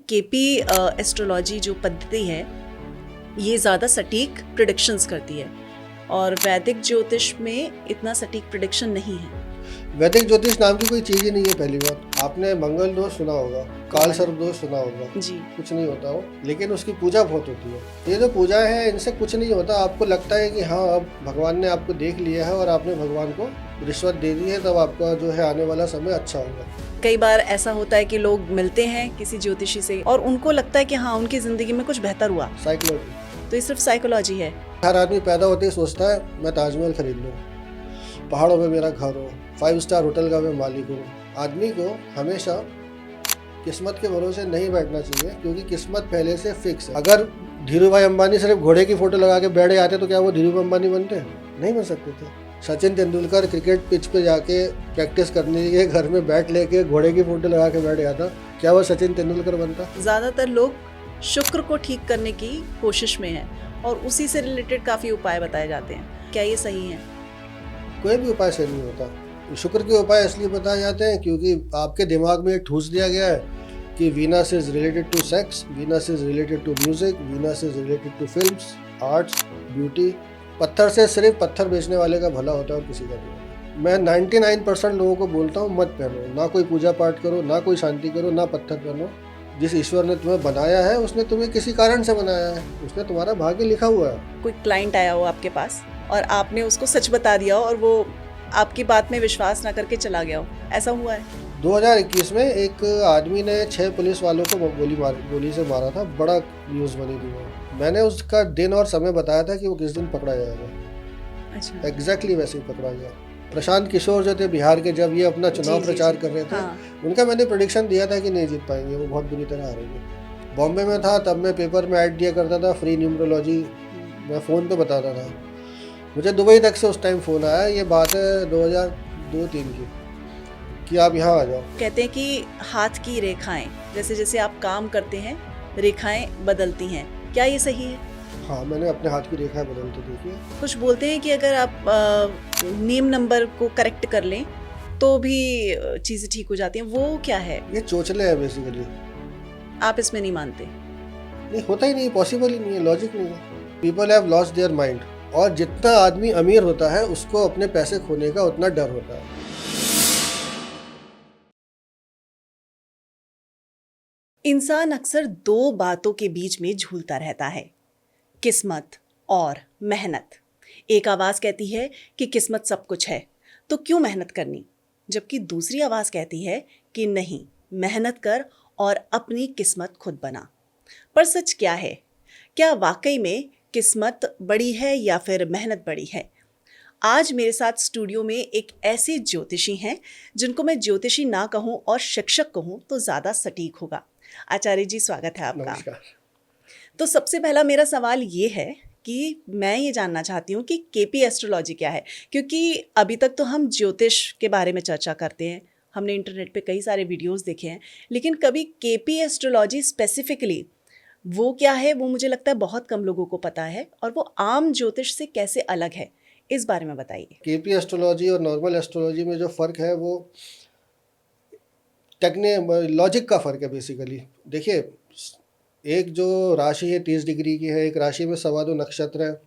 KP astrology जो पद्धति है ये ज़्यादा सटीक प्रिडिक्शंस करती है और वैदिक ज्योतिष में इतना सटीक प्रिडिक्शन नहीं है। वैदिक ज्योतिष नाम की कोई चीज़ ही नहीं है। पहली बात, आपने मंगल दोष सुना होगा, काल सर्प दोष सुना होगा, जी। कुछ नहीं होता हो, लेकिन उसकी पूजा बहुत होती है। ये जो पूजा है इनसे कुछ नहीं होता। आपको लगता है कि हाँ अब भगवान ने आपको देख लिया है और आपने भगवान को रिश्वत दे दी है, तब आपका जो है आने वाला समय अच्छा होगा। कई बार ऐसा होता है कि लोग मिलते हैं किसी ज्योतिषी से और उनको लगता है कि हाँ उनकी ज़िंदगी में कुछ बेहतर हुआ, साइकोलॉजी, तो ये सिर्फ साइकोलॉजी है। हर आदमी पैदा होते ही सोचता है मैं ताजमहल खरीद लूँ, पहाड़ों में मेरा घर हो, 5 स्टार होटल का मैं मालिक हूँ। आदमी को हमेशा किस्मत के भरोसे नहीं बैठना चाहिए, क्योंकि किस्मत पहले से फिक्स है। अगर धीरू भाई अंबानी सिर्फ घोड़े की फोटो लगा के बैठे आते तो क्या वो धीरू अंबानी बनते? नहीं बन सकते थे। सचिन तेंदुलकर क्रिकेट पिच पे जाके प्रैक्टिस करने के घर में बैट लेके घोड़े की फोटो लगा के बैठ जाता, क्या वो सचिन तेंदुलकर बनता? ज़्यादातर लोग शुक्र को ठीक करने की कोशिश में हैं और उसी से रिलेटेड काफ़ी उपाय बताए जाते हैं। क्या ये सही है? कोई भी उपाय सही नहीं होता। शुक्र के उपाय इसलिए बताए जाते हैं क्योंकि आपके दिमाग में ठूस दिया गया है कि Venus is related to sex, Venus is related to music, Venus is related to films, arts, beauty. पत्थर से सिर्फ पत्थर बेचने वाले का भला होता है और किसी का नहीं होता। मैं 99% लोगों को बोलता हूँ मत पहनो, ना कोई पूजा पाठ करो, ना कोई शांति करो, ना पत्थर पहनो। जिस ईश्वर ने तुम्हें बनाया है उसने तुम्हें किसी कारण से बनाया है, उसने तुम्हारा भाग्य लिखा हुआ है। कोई क्लाइंट आया हो आपके पास और आपने उसको सच बता दिया हो और वो आपकी बात में विश्वास ना करके चला गया हो, ऐसा हुआ है? 2021 में एक आदमी ने 6 पुलिस वालों को गोली से मारा था। बड़ा न्यूज़ बनी थी वो। मैंने उसका दिन और समय बताया था कि वो किस दिन पकड़ा जाएगा। अच्छा। एग्जैक्टली वैसे ही पकड़ा गया। प्रशांत किशोर जो थे बिहार के, जब ये अपना चुनाव प्रचार कर रहे थे, उनका मैंने प्रेडिक्शन दिया था कि नहीं जीत पाएंगे, वो बहुत बुरी तरह हारेंगे। बॉम्बे में था तब मैं पेपर में ऐड दिया करता था, फ्री न्यूमरोलॉजी मैं फ़ोन पे बताता था। मुझे दुबई तक से उस टाइम फ़ोन आया, ये बात है 2002-3 की, कि आप यहाँ आ जाओ। कहते हैं कि हाथ की रेखाएं, जैसे जैसे आप काम करते हैं रेखाएं बदलती हैं, क्या ये सही है? हाँ, मैंने अपने हाथ की रेखाएं बदलते देखी है। कुछ बोलते हैं कि अगर आप नेम नंबर को करेक्ट कर लें तो भी चीज़ें ठीक हो जाती हैं, वो क्या है? ये चोचले हैं बेसिकली। आप इसमें नहीं मानते? नहीं, होता ही नहीं, पॉसिबल ही नहीं है, लॉजिक नहीं है। People have lost their mind. और जितना आदमी अमीर होता है उसको अपने पैसे खोने का उतना डर होता है। इंसान अक्सर दो बातों के बीच में झूलता रहता है, किस्मत और मेहनत। एक आवाज़ कहती है कि किस्मत सब कुछ है तो क्यों मेहनत करनी, जबकि दूसरी आवाज़ कहती है कि नहीं, मेहनत कर और अपनी किस्मत खुद बना। पर सच क्या है? क्या वाकई में किस्मत बड़ी है या फिर मेहनत बड़ी है? आज मेरे साथ स्टूडियो में एक ऐसे ज्योतिषी हैं जिनको मैं ज्योतिषी ना कहूँ और शिक्षक कहूँ तो ज़्यादा सटीक होगा। आचार्य जी, स्वागत है आपका। नमस्कार। तो सबसे पहला मेरा सवाल ये है कि मैं ये जानना चाहती हूँ कि केपी एस्ट्रोलॉजी क्या है, क्योंकि अभी तक तो हम ज्योतिष के बारे में चर्चा करते हैं, हमने इंटरनेट पे कई सारे वीडियोस देखे हैं, लेकिन कभी केपी एस्ट्रोलॉजी स्पेसिफिकली वो क्या है वो मुझे लगता है बहुत कम लोगों को पता है, और वो आम ज्योतिष से कैसे अलग है, इस बारे में बताइए। केपी एस्ट्रोलॉजी और नॉर्मल एस्ट्रोलॉजी में जो फ़र्क है वो लॉजिक का फ़र्क है बेसिकली। देखिए, एक जो राशि है 30 डिग्री की है, एक राशि में 2.25 नक्षत्र है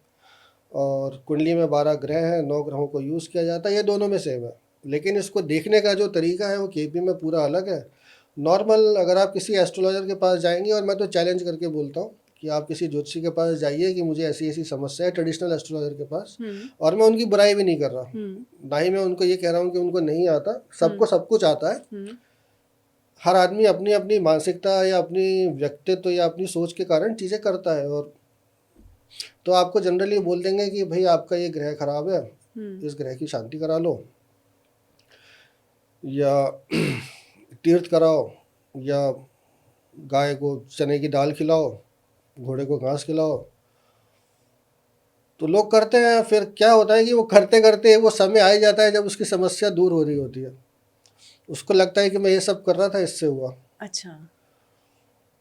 और कुंडली में 12 ग्रह हैं, 9 ग्रहों को यूज़ किया जाता है, ये दोनों में सेम है। लेकिन इसको देखने का जो तरीका है वो केपी में पूरा अलग है। नॉर्मल अगर आप किसी एस्ट्रोलॉजर के पास जाएंगे, और मैं तो चैलेंज करके बोलता हूँ कि आप किसी ज्योतिषी के पास जाइए कि मुझे ऐसी ऐसी समस्या है, ट्रेडिशनल एस्ट्रोलॉजर के पास, और मैं उनकी बुराई भी नहीं कर रहा, ना ही मैं उनको ये कह रहा हूँ कि उनको नहीं आता, सबको सब कुछ आता है। हर आदमी अपनी अपनी मानसिकता या अपनी व्यक्तित्व या अपनी सोच के कारण चीज़ें करता है। और तो आपको जनरली बोल देंगे कि भाई आपका ये ग्रह खराब है, इस ग्रह की शांति करा लो, या तीर्थ कराओ, या गाय को चने की दाल खिलाओ, घोड़े को घास खिलाओ। तो लोग करते हैं, फिर क्या होता है कि वो करते करते वो समय आ ही जाता है जब उसकी समस्या दूर हो रही होती है, उसको लगता है कि मैं ये सब कर रहा था, इससे हुआ। अच्छा,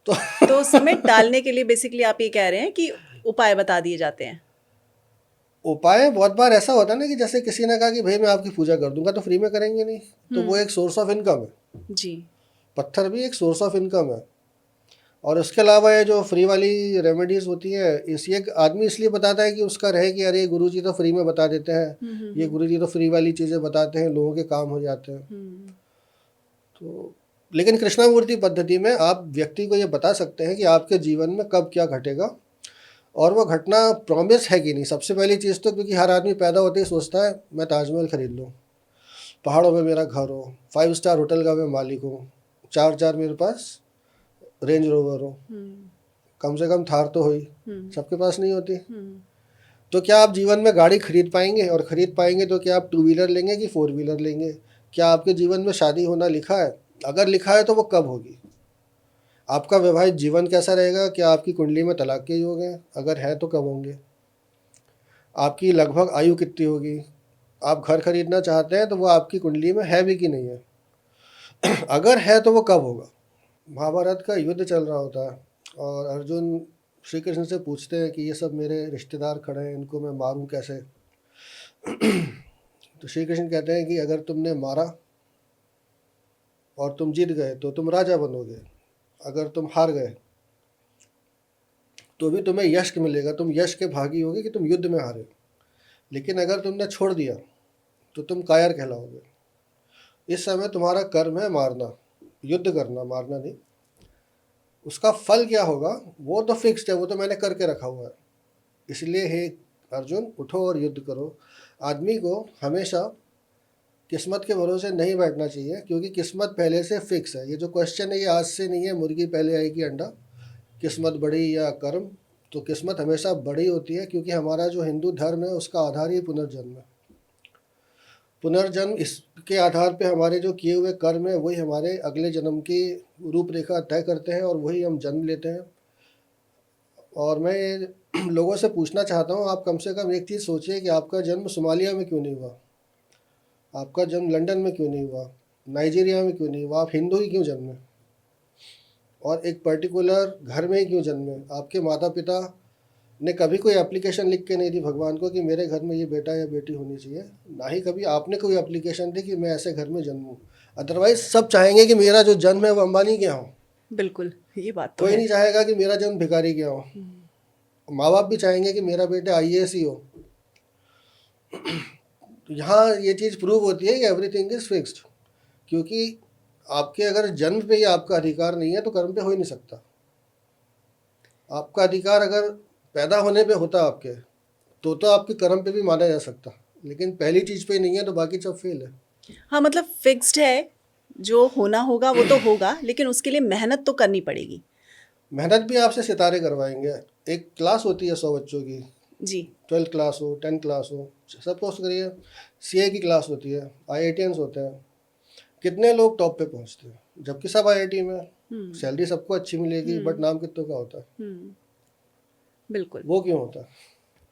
तो तो समय टालने के लिए बेसिकली आप ये कह रहे हैं कि उपाय बता दिए जाते हैं। उपाय बहुत बार ऐसा होता है ना कि जैसे किसी ने कहा कि भाई मैं आपकी पूजा कर दूंगा, तो फ्री में करेंगे नहीं, तो वो एक सोर्स ऑफ इनकम है। जी। पत्थर भी एक सोर्स ऑफ इनकम है। और उसके अलावा ये जो फ्री वाली रेमेडीज होती है, इस ये आदमी इसलिए बताता है कि उसका रहे कि अरे गुरुजी तो फ्री में बता देते हैं, ये गुरुजी तो फ्री वाली चीज़ें बताते हैं, लोगों के काम हो जाते हैं। तो लेकिन कृष्णामूर्ति पद्धति में आप व्यक्ति को ये बता सकते हैं कि आपके जीवन में कब क्या घटेगा, और वो घटना प्रॉमिस है कि नहीं। सबसे पहली चीज़ तो, क्योंकि हर आदमी पैदा होते ही सोचता है मैं ताजमहल खरीद लूँ, पहाड़ों में मेरा घर हो, 5 स्टार होटल का मैं मालिक हूँ, 4 मेरे पास रेंज रोवर हो, कम से कम थार तो हुई, सबके पास नहीं होती। तो क्या आप जीवन में गाड़ी खरीद पाएंगे? और ख़रीद पाएंगे तो क्या आप 2 व्हीलर लेंगे कि 4 व्हीलर लेंगे? क्या आपके जीवन में शादी होना लिखा है? अगर लिखा है तो वो कब होगी? आपका वैवाहिक जीवन कैसा रहेगा? क्या आपकी कुंडली में तलाक के योग हैं? अगर है तो कब होंगे? आपकी लगभग आयु कितनी होगी? आप घर खरीदना चाहते हैं तो वो आपकी कुंडली में है भी कि नहीं है? अगर है तो वो कब होगा? महाभारत का युद्ध चल रहा होता है और अर्जुन श्री कृष्ण से पूछते हैं कि ये सब मेरे रिश्तेदार खड़े हैं, इनको मैं मारूं कैसे? तो श्री कृष्ण कहते हैं कि अगर तुमने मारा और तुम जीत गए तो तुम राजा बनोगे, अगर तुम हार गए तो भी तुम्हें यश मिलेगा, तुम यश के भागी होगे कि तुम युद्ध में हारे। लेकिन अगर तुमने छोड़ दिया तो तुम कायर कहलाओगे। इस समय तुम्हारा कर्म है मारना, युद्ध करना, मारना नहीं। उसका फल क्या होगा वो तो फिक्स्ड है, वो तो मैंने करके रखा हुआ है। इसलिए हे अर्जुन, उठो और युद्ध करो। आदमी को हमेशा किस्मत के भरोसे नहीं बैठना चाहिए, क्योंकि किस्मत पहले से फिक्स है। ये जो क्वेश्चन है ये आज से नहीं है, मुर्गी पहले आएगी अंडा, किस्मत बड़ी या कर्म। तो किस्मत हमेशा बड़ी होती है, क्योंकि हमारा जो हिंदू धर्म है उसका आधार ही पुनर्जन्म है। पुनर्जन्म, इसके आधार पे हमारे जो किए हुए कर्म है वही हमारे अगले जन्म की रूपरेखा तय करते हैं और वही हम जन्म लेते हैं। और मैं लोगों से पूछना चाहता हूँ, आप कम से कम एक चीज़ सोचिए कि आपका जन्म सोमालिया में क्यों नहीं हुआ, आपका जन्म लंदन में क्यों नहीं हुआ, नाइजीरिया में क्यों नहीं हुआ? आप हिंदू ही क्यों जन्मे और एक पर्टिकुलर घर में ही क्यों जन्मे? आपके माता पिता ने कभी कोई एप्लीकेशन लिख के नहीं दी भगवान को कि मेरे घर में ये बेटा या बेटी होनी चाहिए, ना ही कभी आपने कोई एप्लीकेशन दी कि मैं ऐसे घर में जन्मूँ। अदरवाइज सब चाहेंगे कि मेरा जो जन्म है वो अंबानी के यहाँ हो। बिल्कुल, ये बात तो कोई है। नहीं चाहेगा कि मेरा जन्म भिखारी के यहाँ हो। माँ बाप भी चाहेंगे कि मेरा बेटा IAS ही हो। तो यहाँ ये चीज़ प्रूव होती है कि एवरीथिंग इज़ फिक्स्ड, क्योंकि आपके अगर जन्म पे ही आपका अधिकार नहीं है तो कर्म पे हो ही नहीं सकता। आपका अधिकार अगर पैदा होने पे होता आपके, तो आपके कर्म पे भी माना जा सकता, लेकिन पहली चीज़ पे नहीं है तो बाकी सब फेल है। हाँ, मतलब फिक्स्ड है, जो होना होगा वो तो होगा, लेकिन उसके लिए मेहनत तो करनी पड़ेगी। मेहनत भी आपसे सितारे करवाएंगे। एक क्लास होती है 100 बच्चों की, जी। 12th क्लास हो, 10th क्लास हो, सपोज करिए CA की क्लास होती है, IITians होते हैं। कितने लोग टॉप पे पहुंचते हैं? जबकि सब IIT में, सैलरी सबको अच्छी मिलेगी, बट नाम कितनों का होता है? बिल्कुल। वो क्यों होता है?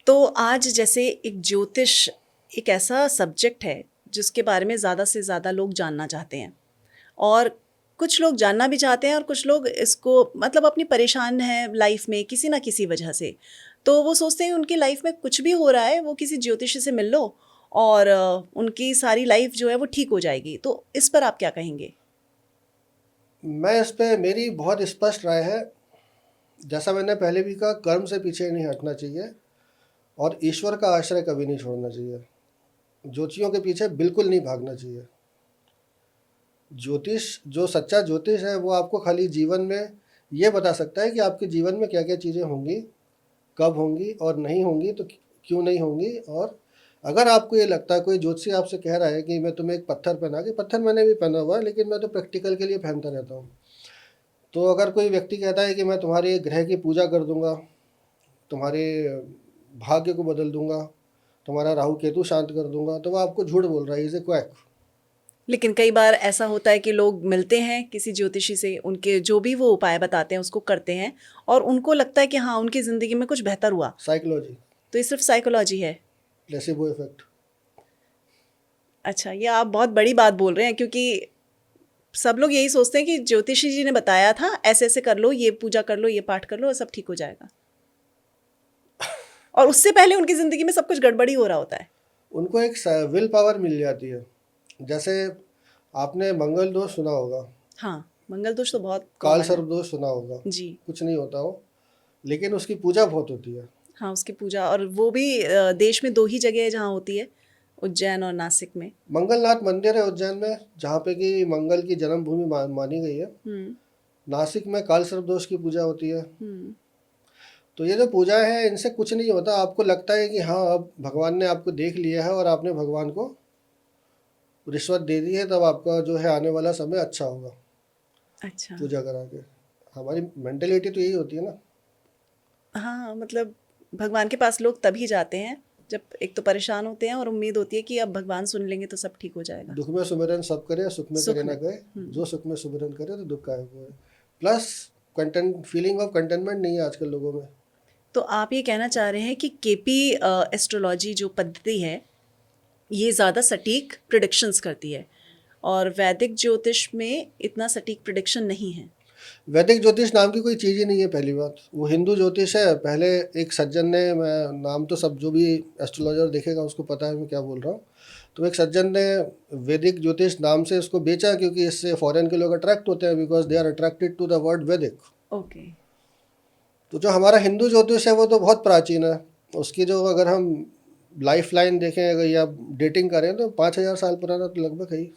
तो आज जैसे एक ज्योतिष एक ऐसा सब्जेक्ट है जिसके बारे में ज़्यादा से ज़्यादा लोग जानना चाहते हैं, और कुछ लोग जानना भी चाहते हैं और कुछ लोग इसको मतलब अपनी परेशान हैं लाइफ में किसी ना किसी वजह से, तो वो सोचते हैं उनकी लाइफ में कुछ भी हो रहा है वो किसी ज्योतिषी से मिल लो और उनकी सारी लाइफ जो है वो ठीक हो जाएगी। तो इस पर आप क्या कहेंगे? मैं इस पे मेरी बहुत स्पष्ट राय है। जैसा मैंने पहले भी कहा, कर्म से पीछे नहीं हटना चाहिए और ईश्वर का आश्रय कभी नहीं छोड़ना चाहिए। ज्योतिषियों के पीछे बिल्कुल नहीं भागना चाहिए। ज्योतिष, जो सच्चा ज्योतिष है, वो आपको खाली जीवन में ये बता सकता है कि आपके जीवन में क्या क्या चीज़ें होंगी, कब होंगी और नहीं होंगी तो क्यों नहीं होंगी। और अगर आपको ये लगता है, कोई ज्योतिषी आपसे कह रहा है कि मैं तुम्हें एक पत्थर पहना के, पत्थर मैंने भी पहना हुआ है लेकिन मैं तो प्रैक्टिकल के लिए पहनता रहता हूँ। तो अगर कोई व्यक्ति कहता है कि मैं तुम्हारे ग्रह की पूजा कर दूंगा, तुम्हारे भाग्य को बदल दूंगा, तुम्हारा राहु केतु शांत कर दूंगा, तो वो आपको झूठ बोल रहा है, इज ए क्वैक। लेकिन कई बार ऐसा होता है कि लोग मिलते हैं किसी ज्योतिषी से, उनके जो भी वो उपाय बताते हैं उसको करते हैं और उनको लगता है कि हाँ उनकी ज़िंदगी में कुछ बेहतर हुआ। साइकोलॉजी, तो ये सिर्फ साइकोलॉजी है? Placebo effect. अच्छा, ये आप बहुत बड़ी बात बोल रहे हैं, क्योंकि सब लोग यही सोचते हैं कि ज्योतिषी जी ने बताया था ऐसे ऐसे कर लो, ये पूजा कर लो, ये पाठ कर लो और सब ठीक हो जाएगा, और उससे पहले उनकी ज़िंदगी में सब कुछ गड़बड़ी हो रहा होता है। उनको एक विल पावर मिल जाती है। जैसे आपने मंगल दोष सुना होगा। हाँ। मंगल दोष तो बहुत काल कॉमन है। सर्प दोष सुना होगा, जी। कुछ नहीं होता वो, लेकिन उसकी पूजा बहुत होती है। हाँ, उसकी पूजा, और वो भी देश में 2 ही जगह है जहाँ होती है, उज्जैन और नासिक में। मंगलनाथ मंदिर है उज्जैन में, जहाँ पे कि मंगल की जन्मभूमि मानी गई है। हम्म। नासिक में काल सर्प दोष की पूजा होती है। हम्म। तो ये जो पूजा है, इनसे कुछ नहीं होता। आपको लगता है कि हाँ अब भगवान ने आपको देख लिया है और आपने भगवान को रिश्वत दे दी है, तब आपका जो है आने वाला समय अच्छा होगा अच्छा। पूजा करा के। हमारी मेंटेलिटी तो यही होती है ना। हाँ, मतलब भगवान के पास लोग तभी जाते हैं जब एक तो परेशान होते हैं और उम्मीद होती है कि अब भगवान सुन लेंगे तो सब ठीक हो जाएगा। दुख में सुमिरन सब करे, सुख में सुख करे ना में। गए। जो सुख में सुमिरन करे तो दुख का है। Plus content, feeling of containment नहीं है आजकल लोगों में। तो आप ये कहना चाह रहे हैं कि केपी एस्ट्रोलॉजी जो पद्धति है ये ज़्यादा सटीक प्रिडिक्शंस करती है और वैदिक ज्योतिष में इतना सटीक प्रिडिक्शन नहीं है। वैदिक ज्योतिष नाम की कोई चीज़ ही नहीं है। पहली बात, वो हिंदू ज्योतिष है। पहले एक सज्जन ने, मैं नाम तो सब जो भी एस्ट्रोलॉजर देखेगा उसको पता है मैं क्या बोल रहा हूँ, तो एक सज्जन ने वैदिक ज्योतिष नाम से इसको बेचा, क्योंकि इससे फॉरेन के लोग अट्रैक्ट होते हैं, because they are attracted to the word Vedic. Okay. तो जो हमारा हिंदू ज्योतिष है वो तो बहुत प्राचीन है। उसकी जो, अगर हम लाइफ लाइन देखें अगर, या डेटिंग करें, तो 5,000 साल पुराना तो लगभग है ही।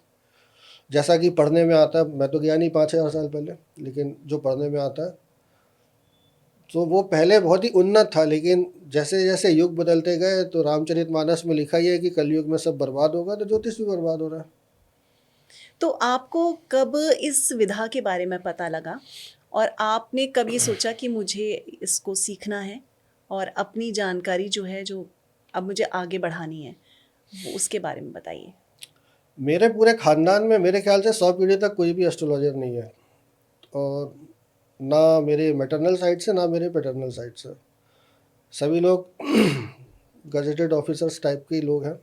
जैसा कि पढ़ने में आता है, मैं तो गया नहीं 5,000 साल पहले, लेकिन जो पढ़ने में आता है, तो वो पहले बहुत ही उन्नत था। लेकिन जैसे जैसे युग बदलते गए, तो रामचरितमानस में लिखा ही है कि कलयुग में सब बर्बाद होगा, तो ज्योतिष भी बर्बाद हो रहा है। तो आपको कब इस विधा के बारे में पता लगा और आपने कब ये सोचा कि मुझे इसको सीखना है और अपनी जानकारी जो है, जो अब मुझे आगे बढ़ानी है, वो उसके बारे में बताइए। मेरे पूरे खानदान में मेरे ख्याल से 100 पीढ़ी तक कोई भी एस्ट्रोलॉजर नहीं है, और ना मेरे मैटरनल साइड से ना मेरे पैटर्नल साइड से। सभी लोग गजेटेड ऑफिसर्स टाइप के ही लोग हैं।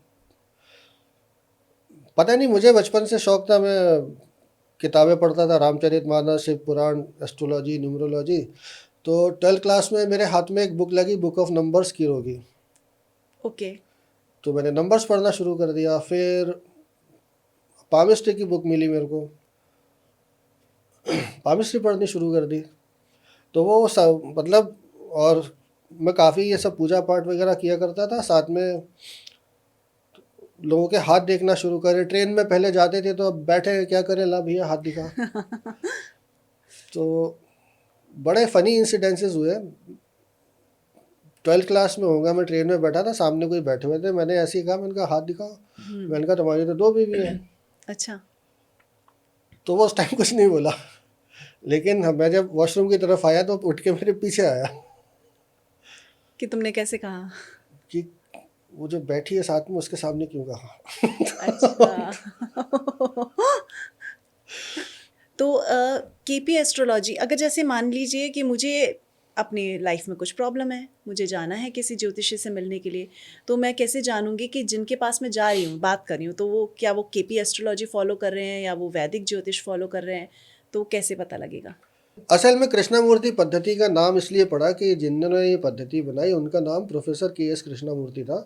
पता नहीं, मुझे बचपन से शौक था, मैं किताबें पढ़ता था, रामचरितमानस, शिव पुराण, एस्ट्रोलॉजी, न्यूमरोलॉजी। तो 12th क्लास में मेरे हाथ में एक बुक लगी, बुक ऑफ नंबर्स की होगी। ओके। तो मैंने नंबर्स पढ़ना शुरू कर दिया। फिर पामिस्ट्री की बुक मिली मेरे को, पामिस्ट्री पढ़नी शुरू कर दी। तो वो सब मतलब, और मैं काफ़ी ये सब पूजा पाठ वगैरह किया करता था। साथ में लोगों के हाथ देखना शुरू करे। ट्रेन में पहले जाते थे तो अब बैठे क्या करें, ला भैया हाथ दिखा। तो बड़े फनी इंसिडेंसेस हुए। 12th क्लास में होगा, मैं ट्रेन में बैठा था, सामने कोई बैठे हुए थे, मैंने ऐसे ही कहा, मैंने कहा हाथ दिखाओ। मैंने कहा तुम्हारी तो 2 बीवी हैं। अच्छा। तो वो उस टाइम कुछ नहीं बोला, लेकिन मैं जब वॉशरूम की तरफ आया तो उठ के मेरे पीछे आया कि तुमने कैसे कहा? कि वो जो बैठी है साथ में उसके सामने क्यों कहा। अच्छा। तो केपी एस्ट्रोलॉजी, अगर जैसे मान लीजिए कि मुझे अपनी लाइफ में कुछ प्रॉब्लम है, मुझे जाना है किसी ज्योतिषी से मिलने के लिए, तो मैं कैसे जानूंगी कि जिनके पास मैं जा रही हूँ, बात कर रही हूँ, तो वो क्या वो केपी एस्ट्रोलॉजी फॉलो कर रहे हैं या वो वैदिक ज्योतिष फॉलो कर रहे हैं, तो कैसे पता लगेगा? असल में कृष्णमूर्ति पद्धति का नाम इसलिए पड़ा कि जिन्होंने ये पद्धति बनाई उनका नाम प्रोफेसर के.एस. कृष्णमूर्ति था,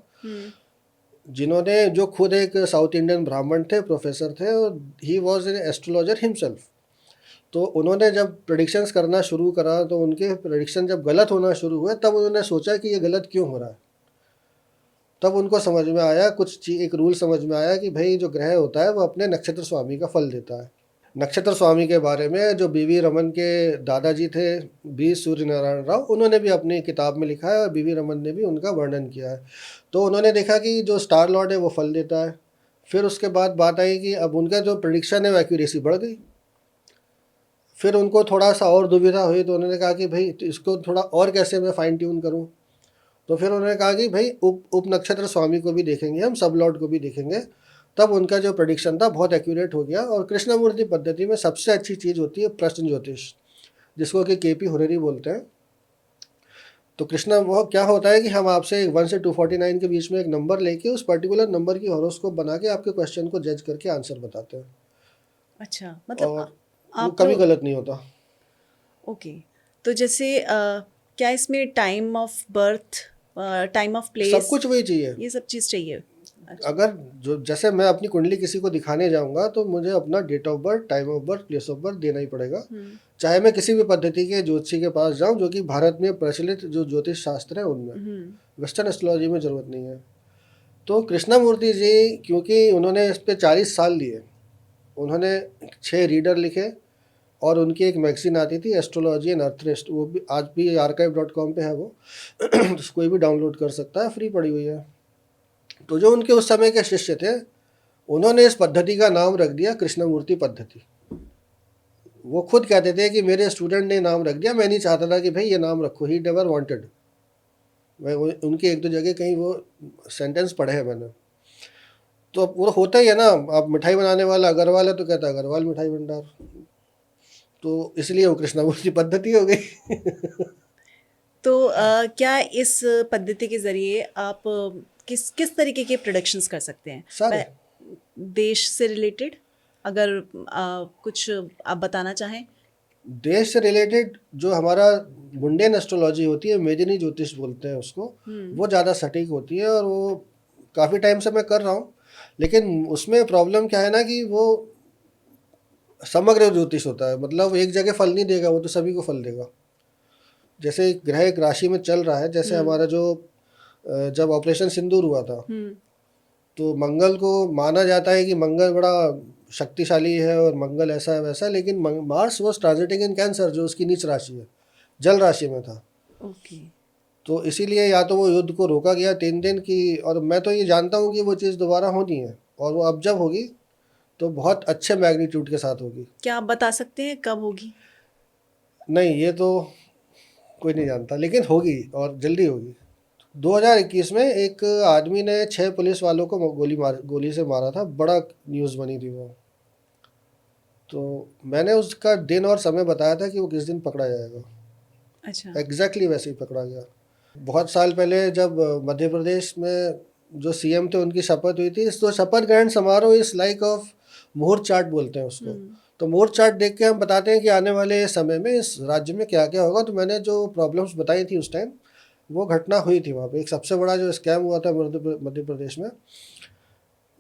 जिन्होंने, जो खुद एक साउथ इंडियन ब्राह्मण थे, प्रोफेसर थे, और he was an astrologer himself. तो उन्होंने जब प्रेडिक्शंस करना शुरू करा, तो उनके प्रेडिक्शन जब गलत होना शुरू हुए, तब उन्होंने सोचा कि ये गलत क्यों हो रहा है। तब उनको समझ में आया, एक रूल समझ में आया कि भाई जो ग्रह होता है वो अपने नक्षत्र स्वामी का फल देता है। नक्षत्र स्वामी के बारे में जो बीवी रमन के दादाजी थे, बी सूर्य नारायण राव, उन्होंने भी अपनी किताब में लिखा है, और बीवी रमन ने भी उनका वर्णन किया है। तो उन्होंने देखा कि जो स्टार लॉर्ड है वो फल देता है। फिर उसके बाद बात आई कि अब उनका जो प्रेडिक्शन है वो एक्यूरेसी बढ़ गई। फिर उनको थोड़ा सा और दुविधा हुई, तो उन्होंने कहा कि भाई तो इसको थोड़ा और कैसे मैं फाइन ट्यून करूं। तो फिर उन्होंने कहा कि भाई उप नक्षत्र स्वामी को भी देखेंगे हम, सब लॉर्ड को भी देखेंगे। तब उनका जो प्रेडिक्शन था बहुत एक्यूरेट हो गया। और कृष्णमूर्ति पद्धति में सबसे अच्छी चीज़ होती है प्रश्न ज्योतिष, जिसको कि केपी हुरेरी बोलते हैं। तो कृष्णा, वो क्या होता है कि हम आपसे 1 से 249 के बीच में एक नंबर लेके उस पर्टिकुलर नंबर की हॉरोस्कोप बना के आपके क्वेश्चन को जज करके आंसर बताते हैं। अच्छा, मतलब और वो आप कभी लोग, गलत नहीं होता। ओके। तो जैसे क्या इसमें time of birth, time of सब प्लेस, कुछ वही चाहिए। ये सब चीज़ चाहिए? अगर जो जैसे मैं अपनी कुंडली किसी को दिखाने जाऊंगा तो मुझे अपना date of birth, time of birth, place of birth देना ही पड़ेगा, चाहे मैं किसी भी पद्धति के ज्योतिषी के पास जाऊं, जो कि भारत में प्रचलित जो ज्योतिष शास्त्र है उनमें। वेस्टर्न एस्ट्रोलॉजी में ज़रूरत नहीं है। तो कृष्णमूर्ति जी, क्योंकि उन्होंने इस पे 40 साल लिए, उन्होंने 6 रीडर लिखे और उनकी एक मैगजीन आती थी एस्ट्रोलॉजी एंड अर्थरिस्ट, वो भी आज भी archive.com पे है वो तो कोई भी डाउनलोड कर सकता है, फ्री पड़ी हुई है। तो जो उनके उस समय के शिष्य थे, उन्होंने इस पद्धति का नाम रख दिया कृष्णमूर्ति पद्धति। वो खुद कहते थे कि मेरे स्टूडेंट ने नाम रख दिया, मैं नहीं चाहता था कि भाई ये नाम रखो, ही नेवर वांटेड। मैं उनकी एक दो जगह कहीं वो सेंटेंस पढ़े हैं मैंने। तो अब वो होता ही है ना, आप मिठाई बनाने वाला अग्रवाल है तो कहता है अग्रवाल मिठाई भंडार, तो इसलिए वो कृष्णमूर्ति पद्धति हो गई तो क्या इस पद्धति के ज़रिए आप किस किस तरीके के प्रोडक्शंस कर सकते हैं? सारे देश से रिलेटेड अगर कुछ आप बताना चाहें? देश से रिलेटेड जो हमारा मुंडेन एस्ट्रोलॉजी होती है, मेदिनी ज्योतिष बोलते हैं उसको, वो ज़्यादा सटीक होती है और वो काफ़ी टाइम से मैं कर रहा हूँ। लेकिन उसमें प्रॉब्लम क्या है ना कि वो समग्र ज्योतिष होता है, मतलब एक जगह फल नहीं देगा, वो तो सभी को फल देगा। जैसे ग्रह एक राशि में चल रहा है, जैसे हमारा जो जब ऑपरेशन सिंदूर हुआ था, तो मंगल को माना जाता है कि मंगल बड़ा शक्तिशाली है और मंगल ऐसा है वैसा, लेकिन Mars was transiting in cancer, जो उसकी नीच राशि है, जल राशि में था। ओके। तो इसीलिए या तो वो युद्ध को रोका गया 3 दिन की, और मैं तो ये जानता हूँ कि वो चीज़ दोबारा होनी है, और वो अब जब होगी तो बहुत अच्छे मैग्नीट्यूड के साथ होगी। क्या आप बता सकते हैं कब होगी? नहीं, ये तो कोई नहीं जानता, लेकिन होगी और जल्दी होगी। 2021 में एक आदमी ने 6 पुलिस वालों को गोली से मारा था, बड़ा न्यूज़ बनी थी वो। तो मैंने उसका दिन और समय बताया था कि वो किस दिन पकड़ा जाएगा। अच्छा। एग्जैक्टली वैसे ही पकड़ा गया। बहुत साल पहले जब मध्य प्रदेश में जो सीएम थे उनकी शपथ हुई थी, तो शपथ ग्रहण समारोह इस लाइक ऑफ मुहूर्त चार्ट बोलते हैं उसको। तो मुहूर्त चार्ट देख के हम बताते हैं कि आने वाले समय में इस राज्य में क्या क्या होगा। तो मैंने जो प्रॉब्लम्स बताई थी उस टाइम, वो घटना हुई थी वहाँ पे। एक सबसे बड़ा जो स्कैम हुआ था मध्य प्रदेश में,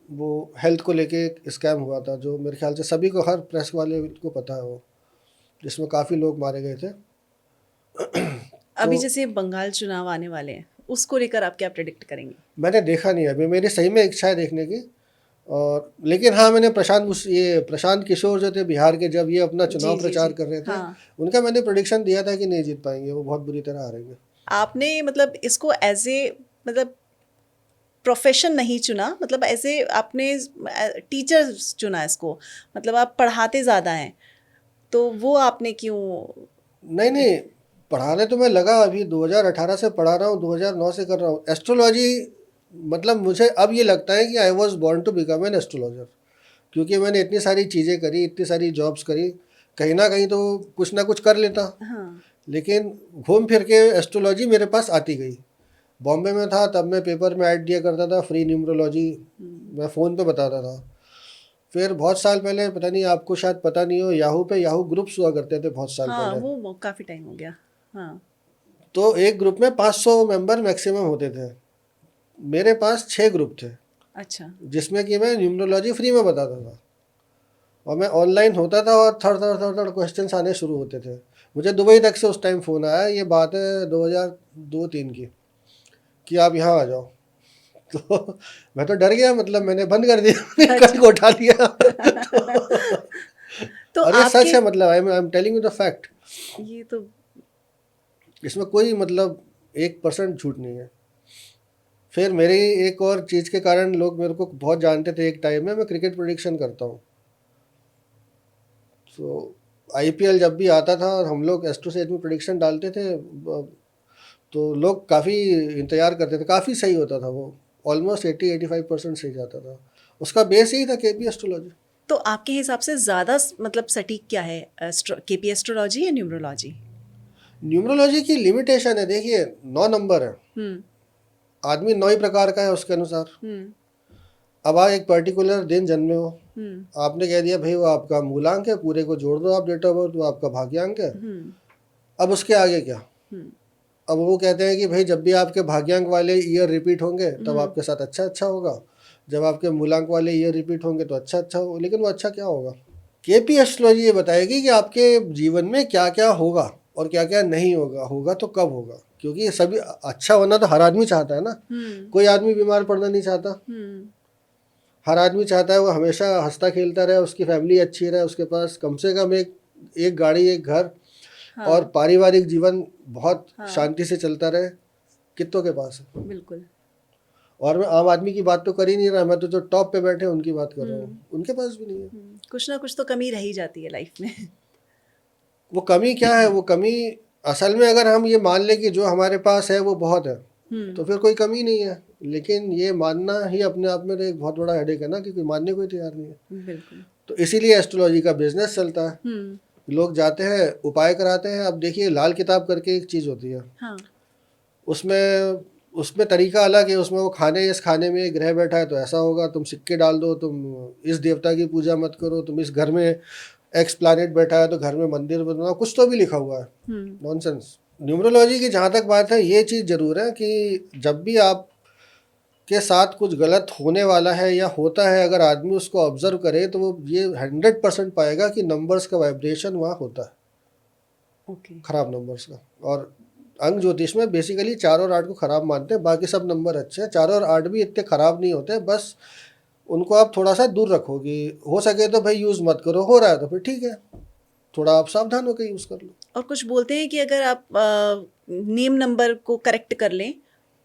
वो हेल्थ को लेके एक स्कैम हुआ था, जो मेरे ख्याल से सभी को, हर प्रेस वाले को पता है वो, जिसमें काफ़ी लोग मारे गए थे। अभी तो जैसे बंगाल चुनाव आने वाले हैं, उसको लेकर आप क्या प्रेडिक्ट करेंगे? मैंने देखा नहीं है अभी, मेरी सही में इच्छा है देखने की। और लेकिन हाँ, मैंने प्रशांत किशोर जो थे बिहार के, जब ये अपना चुनाव जी प्रचार जी। कर रहे थे, हाँ। उनका मैंने प्रेडिक्शन दिया था कि नहीं जीत पाएंगे, वो बहुत बुरी तरह हारेंगे। आपने मतलब इसको एज ए मतलब प्रोफेशन नहीं चुना, मतलब ऐसे आपने टीचर चुना इसको, मतलब आप पढ़ाते ज़्यादा हैं, तो वो आपने क्यों? नहीं नहीं, पढ़ाने तो मैं लगा, अभी 2018 से पढ़ा रहा हूँ, 2009 से कर रहा हूँ एस्ट्रोलॉजी। मतलब मुझे अब ये लगता है कि I was born to become an astrologer, क्योंकि मैंने इतनी सारी चीज़ें करी, इतनी सारी जॉब्स करी, कहीं ना कहीं तो कुछ ना कुछ कर लेता। हाँ। लेकिन घूम फिर के एस्ट्रोलॉजी मेरे पास आती गई। बॉम्बे में था तब मैं पेपर में ऐड दिया करता था, फ्री न्यूमरोलॉजी, मैं फ़ोन पे बताता था। फिर बहुत साल पहले, पता नहीं आपको शायद पता नहीं हो, याहू पे याहू ग्रुप्स हुआ करते थे बहुत साल हाँ, पहले। वो काफ़ी टाइम हो गया। हाँ। तो एक ग्रुप में 500 मेंबर मैक्सिमम होते थे। मेरे पास 6 ग्रुप थे, अच्छा। जिसमें कि मैं न्यूमरोलॉजी फ्री में बताता था, और मैं ऑनलाइन होता था और थर्ड क्वेश्चन आने शुरू होते थे। मुझे दुबई तक से उस टाइम फ़ोन आया, ये बात है 2002-3 की, कि आप यहाँ आ जाओ। तो मैं तो डर गया, मतलब मैंने बंद कर दिया कल को उठा लिया तो और ये सच आपके है, मतलब I am telling you the fact. ये तो इसमें कोई मतलब 1% झूठ नहीं है। फिर मेरी एक और चीज़ के कारण लोग मेरे को बहुत जानते थे। एक टाइम में मैं क्रिकेट प्रेडिक्शन करता हूँ, तो आईपीएल जब भी आता था और हम लोग एस्ट्रोसेज में प्रेडिक्शन डालते थे, तो लोग काफ़ी इंतज़ार करते थे, काफ़ी सही होता था वो, ऑलमोस्ट 80-85% सही जाता था। उसका बेस यही था, केपी एस्ट्रोलॉजी। तो आपके हिसाब से ज़्यादा मतलब सटीक क्या है, केपी एस्ट्रोलॉजी या न्यूमरोलॉजी? न्यूमरोलॉजी की लिमिटेशन है, देखिए 9 नंबर है, हम्म। आदमी 9 ही प्रकार का है उसके अनुसार। हम्म। अब आप एक पर्टिकुलर दिन जन्मे हो, हम्म। आपने कह दिया भाई वो आपका मूलांक है, पूरे को जोड़ दो आप डेट ऑफ बर्थ, वो आपका भाग्यांक है। हम्म। अब उसके आगे क्या? हम्म। अब वो कहते हैं कि भाई जब भी आपके भाग्यांक वाले ईयर रिपीट होंगे तब आपके साथ अच्छा अच्छा होगा, जब आपके मूलांक वाले ईयर रिपीट होंगे तो अच्छा हो, लेकिन वो अच्छा क्या होगा? केपी एस्ट्रोलॉजी ये बताएगी कि आपके जीवन में क्या क्या होगा और क्या क्या नहीं होगा, होगा तो कब होगा, क्योंकि ये सभी अच्छा होना तो हर आदमी चाहता है ना, कोई आदमी बीमार पड़ना नहीं चाहता। हर आदमी चाहता है वो हमेशा हंसता खेलता रहे, उसकी फैमिली अच्छी रहे, उसके पास कम से कम एक गाड़ी, एक घर, और पारिवारिक जीवन बहुत शांति से चलता रहे। कितनों के पास है? बिल्कुल। और मैं आम आदमी की बात तो कर ही नहीं रहा, मैं तो जो टॉप पे बैठे हैं उनकी बात कर रहा हूँ, उनके पास भी नहीं है। कुछ ना कुछ तो कमी रह ही जाती है लाइफ में। वो कमी क्या है? वो कमी असल में अगर हम ये मान लें कि जो हमारे पास है वो बहुत है, तो फिर कोई कमी नहीं है। लेकिन ये मानना ही अपने आप में तो एक बहुत बड़ा हेडेक है ना, कि कोई मानने को ही तैयार नहीं है। बिल्कुल। तो इसीलिए एस्ट्रोलॉजी का बिजनेस चलता है। लोग जाते हैं, उपाय कराते हैं। अब देखिए, लाल किताब करके एक चीज़ होती है, हाँ। उसमें उसमें तरीका अलग है। उसमें वो इस खाने में ग्रह बैठा है तो ऐसा होगा, तुम सिक्के डाल दो, तुम इस देवता की पूजा मत करो, तुम इस घर में एक्स प्लैनेट बैठा है तो घर में मंदिर बनवाओ, कुछ तो भी लिखा हुआ है। नॉनसेंस। न्यूमरोलॉजी की जहाँ तक बात है, ये चीज़ ज़रूर है कि जब भी आप के साथ कुछ गलत होने वाला है या होता है, अगर आदमी उसको ऑब्जर्व करे तो वो ये 100% पाएगा कि नंबर्स का वाइब्रेशन वहाँ होता है। खराब नंबर्स का। और अंक ज्योतिष में बेसिकली 4 और 8 को खराब मानते हैं, बाकी सब नंबर अच्छे हैं। 4 और 8 भी इतने खराब नहीं होते, बस उनको आप थोड़ा सा दूर रखो कि हो सके तो भाई यूज़ मत करो, हो रहा है तो फिर ठीक है, थोड़ा आप सावधान होकर यूज़ कर लो। और कुछ बोलते हैं कि अगर आप नेम नंबर को करेक्ट कर लें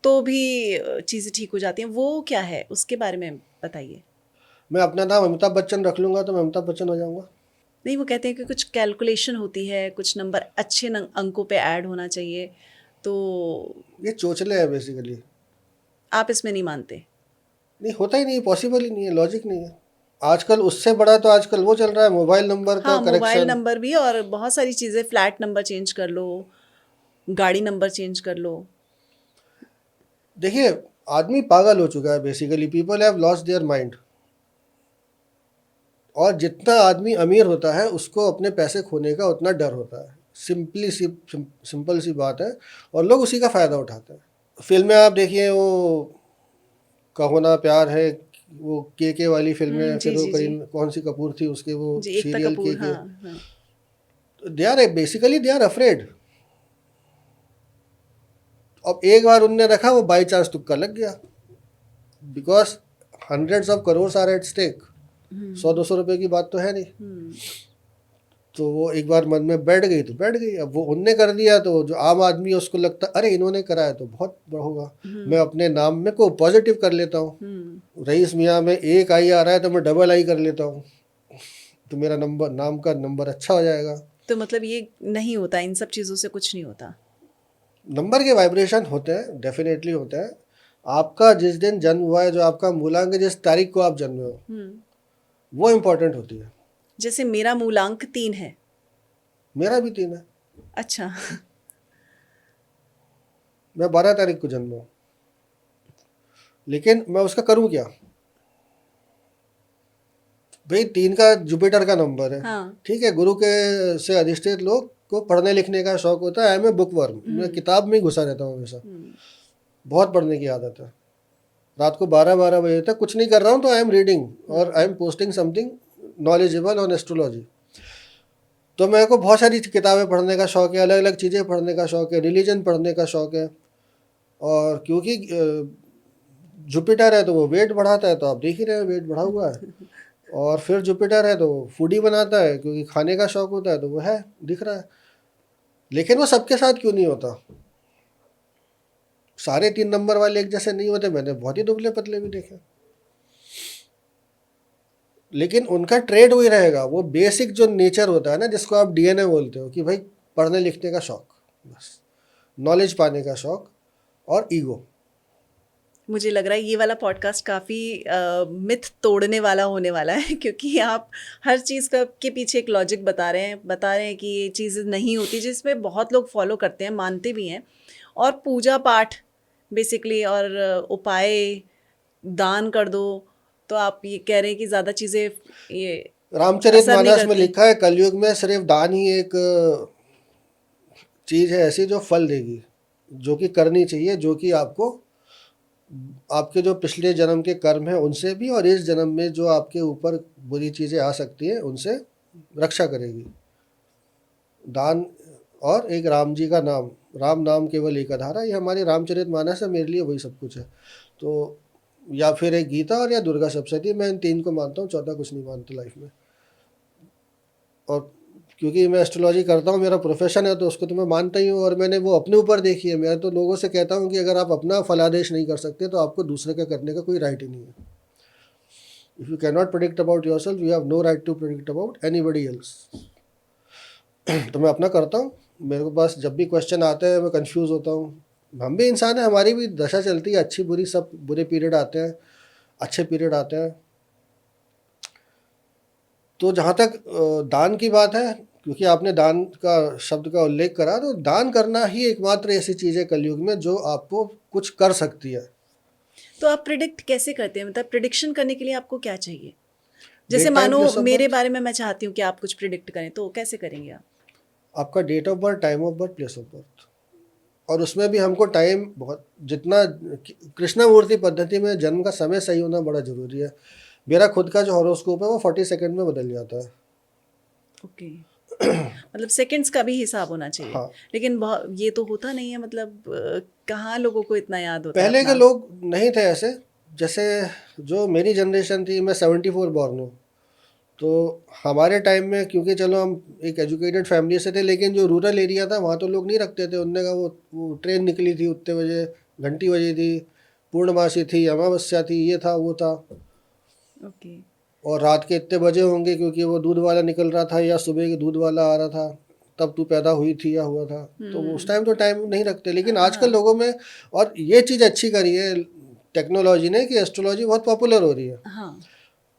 तो भी चीज़ें ठीक हो जाती हैं, वो क्या है उसके बारे में बताइए। मैं अपना नाम अमिताभ बच्चन रख लूँगा तो मैं अमिताभ बच्चन हो जाऊँगा? नहीं, वो कहते हैं कि कुछ कैलकुलेशन होती है, कुछ नंबर अच्छे अंकों पे ऐड होना चाहिए, तो ये चोचले है बेसिकली। आप इसमें नहीं मानते? नहीं, होता ही नहीं, पॉसिबल ही नहीं है, लॉजिक नहीं है। आजकल उससे बड़ा तो आजकल वो चल रहा है, मोबाइल नंबर का हाँ, मोबाइल करेक्शन। नंबर भी, और बहुत सारी चीज़ें, फ्लैट नंबर चेंज कर लो, गाड़ी नंबर चेंज कर लो। देखिए, आदमी पागल हो चुका है basically, people have lost their mind. और जितना आदमी अमीर होता है उसको अपने पैसे खोने का उतना डर होता है। सिंपल सी बात है, और लोग उसी का फ़ायदा उठाते हैं। फिल्में आप देखिए, वो कहो ना प्यार है, वो के वाली फिल्में, जी फिर वो जी जी करीन कौन सी कपूर थी उसके वो जी, एकता सीरियल कपूर, के। हाँ हाँ। They are basically they are afraid. अब एक बार उनने रखा, वो बाई चांस तुक्का लग गया, because hundreds of crore are at stake. 100-200 रुपए की बात तो है नहीं। तो वो एक बार मन में बैठ गई तो बैठ गई। अब वो उनने कर दिया तो जो आम आदमी है उसको लगता अरे इन्होंने करा है तो बहुत बड़ा होगा, मैं अपने नाम में को पॉजिटिव कर लेता हूँ। रईस मियाँ में एक आई आ रहा है तो मैं डबल आई कर लेता हूँ, तो मेरा नंबर, नाम का नंबर अच्छा हो जाएगा। तो मतलब ये नहीं होता, इन सब चीज़ों से कुछ नहीं होता? नंबर के वाइब्रेशन होते हैं, डेफिनेटली होते हैं। आपका जिस दिन जन्म हुआ है, जो आपका मूलांक है, जिस तारीख को आप जन्मे हो, वो इम्पोर्टेंट होती है। जैसे मेरा मूलांक 3 है। मेरा भी 3 है। अच्छा। मैं 12 तारीख को जन्मा हूँ, लेकिन मैं उसका करूँ क्या? भाई 3 का जुपिटर का नंबर है। हाँ। ठीक है, गुरु के से अधिष्ठित लोग को पढ़ने लिखने का शौक होता है। I am a bookworm, मैं किताब में ही घुसा रहता हूँ हमेशा। बहुत पढ़ने की आदत है। रात को 12-12 बजे तक कुछ नहीं कर रहा हूँ तो आई एम रीडिंग, और I am posting something knowledgeable on astrology. तो मेरे को बहुत सारी किताबें पढ़ने का शौक है, अलग अलग चीज़ें पढ़ने का शौक है, रिलीजन पढ़ने का शौक है। और क्योंकि जुपिटर है तो वो वेट बढ़ाता है, तो आप देख ही रहे हैं वेट बढ़ा हुआ है। और फिर जुपिटर है तो फूडी बनाता है, क्योंकि खाने का शौक होता है, तो वो है, दिख रहा है। लेकिन वो सबके साथ क्यों नहीं होता? सारे 3 नंबर वाले एक जैसे नहीं होते, मैंने बहुत ही दुबले पतले भी देखे। लेकिन उनका ट्रेड वही रहेगा, वो बेसिक जो नेचर होता है ना, जिसको आप डीएनए बोलते हो, कि भाई पढ़ने लिखने का शौक, बस नॉलेज पाने का शौक, और ईगो। मुझे लग रहा है ये वाला पॉडकास्ट काफ़ी मिथ तोड़ने वाला होने वाला है, क्योंकि आप हर चीज़ का के पीछे एक लॉजिक बता रहे हैं कि ये चीज़ नहीं होती, जिसमें बहुत लोग फॉलो करते हैं, मानते भी हैं। और पूजा पाठ बेसिकली, और उपाय, दान कर दो, तो आप ये कह रहे हैं कि ज़्यादा चीज़ें ये असर नहीं रामचरितमानस में करती। लिखा है, कलयुग में सिर्फ दान ही एक चीज़ है ऐसी जो फल देगी, जो कि करनी चाहिए, जो कि आपको आपके जो पिछले जन्म के कर्म हैं उनसे भी, और इस जन्म में जो आपके ऊपर बुरी चीज़ें आ सकती हैं उनसे रक्षा करेगी। दान और एक राम जी का नाम, राम नाम केवल एक आधारा, ये हमारे रामचरितमानस है, मेरे लिए वही सब कुछ है। तो या फिर एक गीता और या दुर्गा सप्तशती, मैं इन 3 को मानता हूँ, चौथा कुछ नहीं मानता लाइफ में। और क्योंकि मैं एस्ट्रोलॉजी करता हूँ, मेरा प्रोफेशन है, तो उसको तो मैं मानता ही हूँ, और मैंने वो अपने ऊपर देखी है। मैं तो लोगों से कहता हूँ कि अगर आप अपना फलादेश नहीं कर सकते तो आपको दूसरे का करने का कोई राइट ही नहीं है। If you can not predict about yourself, you have no right to predict about anybody else. तो मैं अपना करता हूँ। मेरे को पास जब भी क्वेश्चन आते हैं मैं कंफ्यूज होता हूँ। हम भी इंसान हैं, हमारी भी दशा चलती है, अच्छी बुरी सब, बुरे पीरियड आते हैं, अच्छे पीरियड आते हैं। तो जहाँ तक दान की बात है, क्योंकि आपने दान का शब्द का उल्लेख करा, तो दान करना ही एकमात्र ऐसी चीज़ है कलयुग में जो आपको कुछ कर सकती है। तो आप प्रिडिक्ट कैसे करते हैं, मतलब प्रिडिक्शन करने के लिए आपको क्या चाहिए? जैसे डेट टाइम मानो प्लेस ऑफ मेरे बर्थ, बारे में मैं चाहती हूँ कि आप कुछ प्रिडिक्ट करें, तो कैसे करेंगे आप? आपका date of birth, time of birth, place of birth, और उसमें भी हमको टाइम बहुत, जितना कृष्णमूर्ति पद्धति में जन्म का समय सही होना बड़ा ज़रूरी है। मेरा खुद का जो हॉरोस्कोप है वो 40 सेकंड में बदल जाता है। ओके। मतलब सेकंड्स का भी हिसाब होना चाहिए। हाँ, लेकिन ये तो होता नहीं है, मतलब कहाँ लोगों को इतना याद होता है पहले के अपना। लोग नहीं थे ऐसे। जैसे जो मेरी जनरेशन थी, मैं 74 बॉर्न हूँ, तो हमारे टाइम में, क्योंकि चलो हम एक एजुकेटेड फैमिली से थे, लेकिन जो रूरल एरिया था वहाँ तो लोग नहीं रखते थे। उनने कहा वो ट्रेन निकली थी उतने बजे, घंटी बजी थी, पूर्णमासी थी, अमावस्या थी, ये था वो था, ओके। और रात के इतने बजे होंगे क्योंकि वो दूध वाला निकल रहा था या सुबह के दूध वाला आ रहा था, तब तू पैदा हुई थी या हुआ था। तो उस टाइम तो टाइम नहीं रखते, लेकिन आजकल हाँ लोगों में, और ये चीज़ अच्छी करी है टेक्नोलॉजी ने कि एस्ट्रोलॉजी बहुत पॉपुलर हो रही है, हाँ।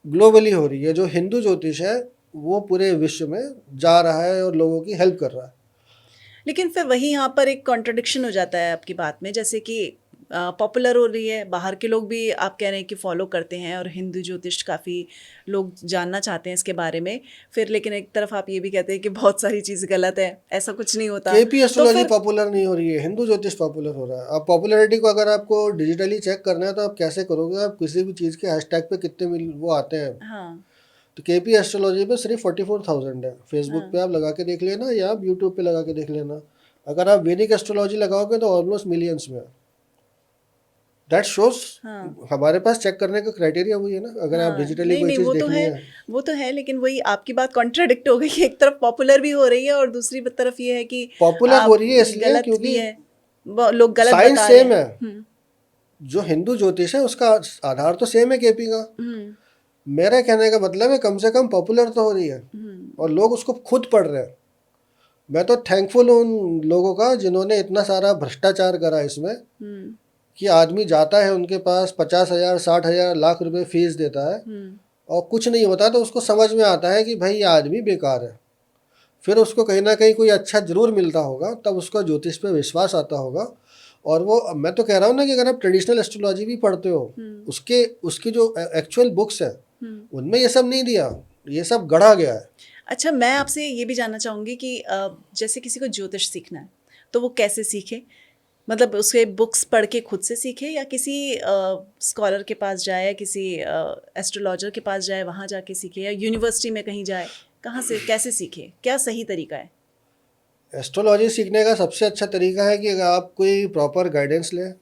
ग्लोबली हो रही है। जो हिंदू ज्योतिष है वो पूरे विश्व में जा रहा है और लोगों की हेल्प कर रहा है। लेकिन फिर वही यहाँ पर एक कॉन्ट्रडिक्शन हो जाता है आपकी बात में, जैसे कि पॉपुलर हो रही है, बाहर के लोग भी आप कह रहे हैं कि फॉलो करते हैं और हिंदू ज्योतिष काफ़ी लोग जानना चाहते हैं इसके बारे में। फिर लेकिन एक तरफ आप ये भी कहते हैं कि बहुत सारी चीज़ गलत है, ऐसा कुछ नहीं होता। केपी तो एस्ट्रोलॉजी फिर पॉपुलर नहीं हो रही है, हिंदू ज्योतिष पॉपुलर हो रहा है। आप पॉपुलैरिटी को अगर आपको डिजिटली चेक करना है तो आप कैसे करोगे? आप किसी भी चीज़ के हैशटैग पे कितने मिल वो आते हैं। हाँ तो केपी एस्ट्रोलॉजी पे सिर्फ 44,000 है। फेसबुक पे हाँ आप लगा के देख लेना, या आप यूट्यूब पे लगा के देख लेना। अगर आप वैदिक एस्ट्रोलॉजी लगाओगे तो ऑलमोस्ट मिलियंस में है। दैट शोज हाँ हमारे पास चेक करने का क्राइटेरिया वही है ना, अगर आप हाँ। डिजिटली नहीं कोई नहीं, चीज़ वो तो देखनी है, है। वो तो है, लेकिन वही आपकी बात कॉन्ट्राडिक्ट हो गई कि एक तरफ पॉपुलर भी हो रही है और दूसरी तरफ ये है कि पॉपुलर हो आप रही है इसलिए गलत भी क्योंकि है, लोग गलत साइंस बता रहे सेम हैं। है। जो हिंदू ज्योतिष है उसका आधार तो सेम है केपी का। हम्म मेरा कहने का मतलब है कम से कम पॉपुलर तो हो रही है, और लोग उसको खुद पढ़ रहे हैं। मैं तो थैंकफुल हूँ उन लोगों का जिन्होंने इतना सारा भ्रष्टाचार करा इसमें, हम्म कि आदमी जाता है उनके पास 50,000, 60,000, लाख रुपए फीस देता है, हम्म और कुछ नहीं होता, तो उसको समझ में आता है कि भाई ये आदमी बेकार है। फिर उसको कहीं ना कहीं कोई अच्छा जरूर मिलता होगा, तब उसका ज्योतिष पे विश्वास आता होगा। और वो, मैं तो कह रहा हूँ ना कि अगर आप ट्रेडिशनल एस्ट्रोलॉजी भी पढ़ते हो, उसके उसकी जो एक्चुअल बुक्स है उनमें ये सब नहीं दिया, ये सब गढ़ा गया है। अच्छा, मैं आपसे ये भी जानना चाहूँगी कि जैसे किसी को ज्योतिष सीखना है तो वो कैसे सीखे? मतलब उसके बुक्स पढ़ के खुद से सीखे, या किसी स्कॉलर के पास जाए, या किसी एस्ट्रोलॉजर के पास जाए, वहाँ जाके सीखे, या यूनिवर्सिटी में कहीं जाए? कहाँ से कैसे सीखे? क्या सही तरीका है? एस्ट्रोलॉजी सीखने का सबसे अच्छा तरीका है कि अगर आप कोई प्रॉपर गाइडेंस लें,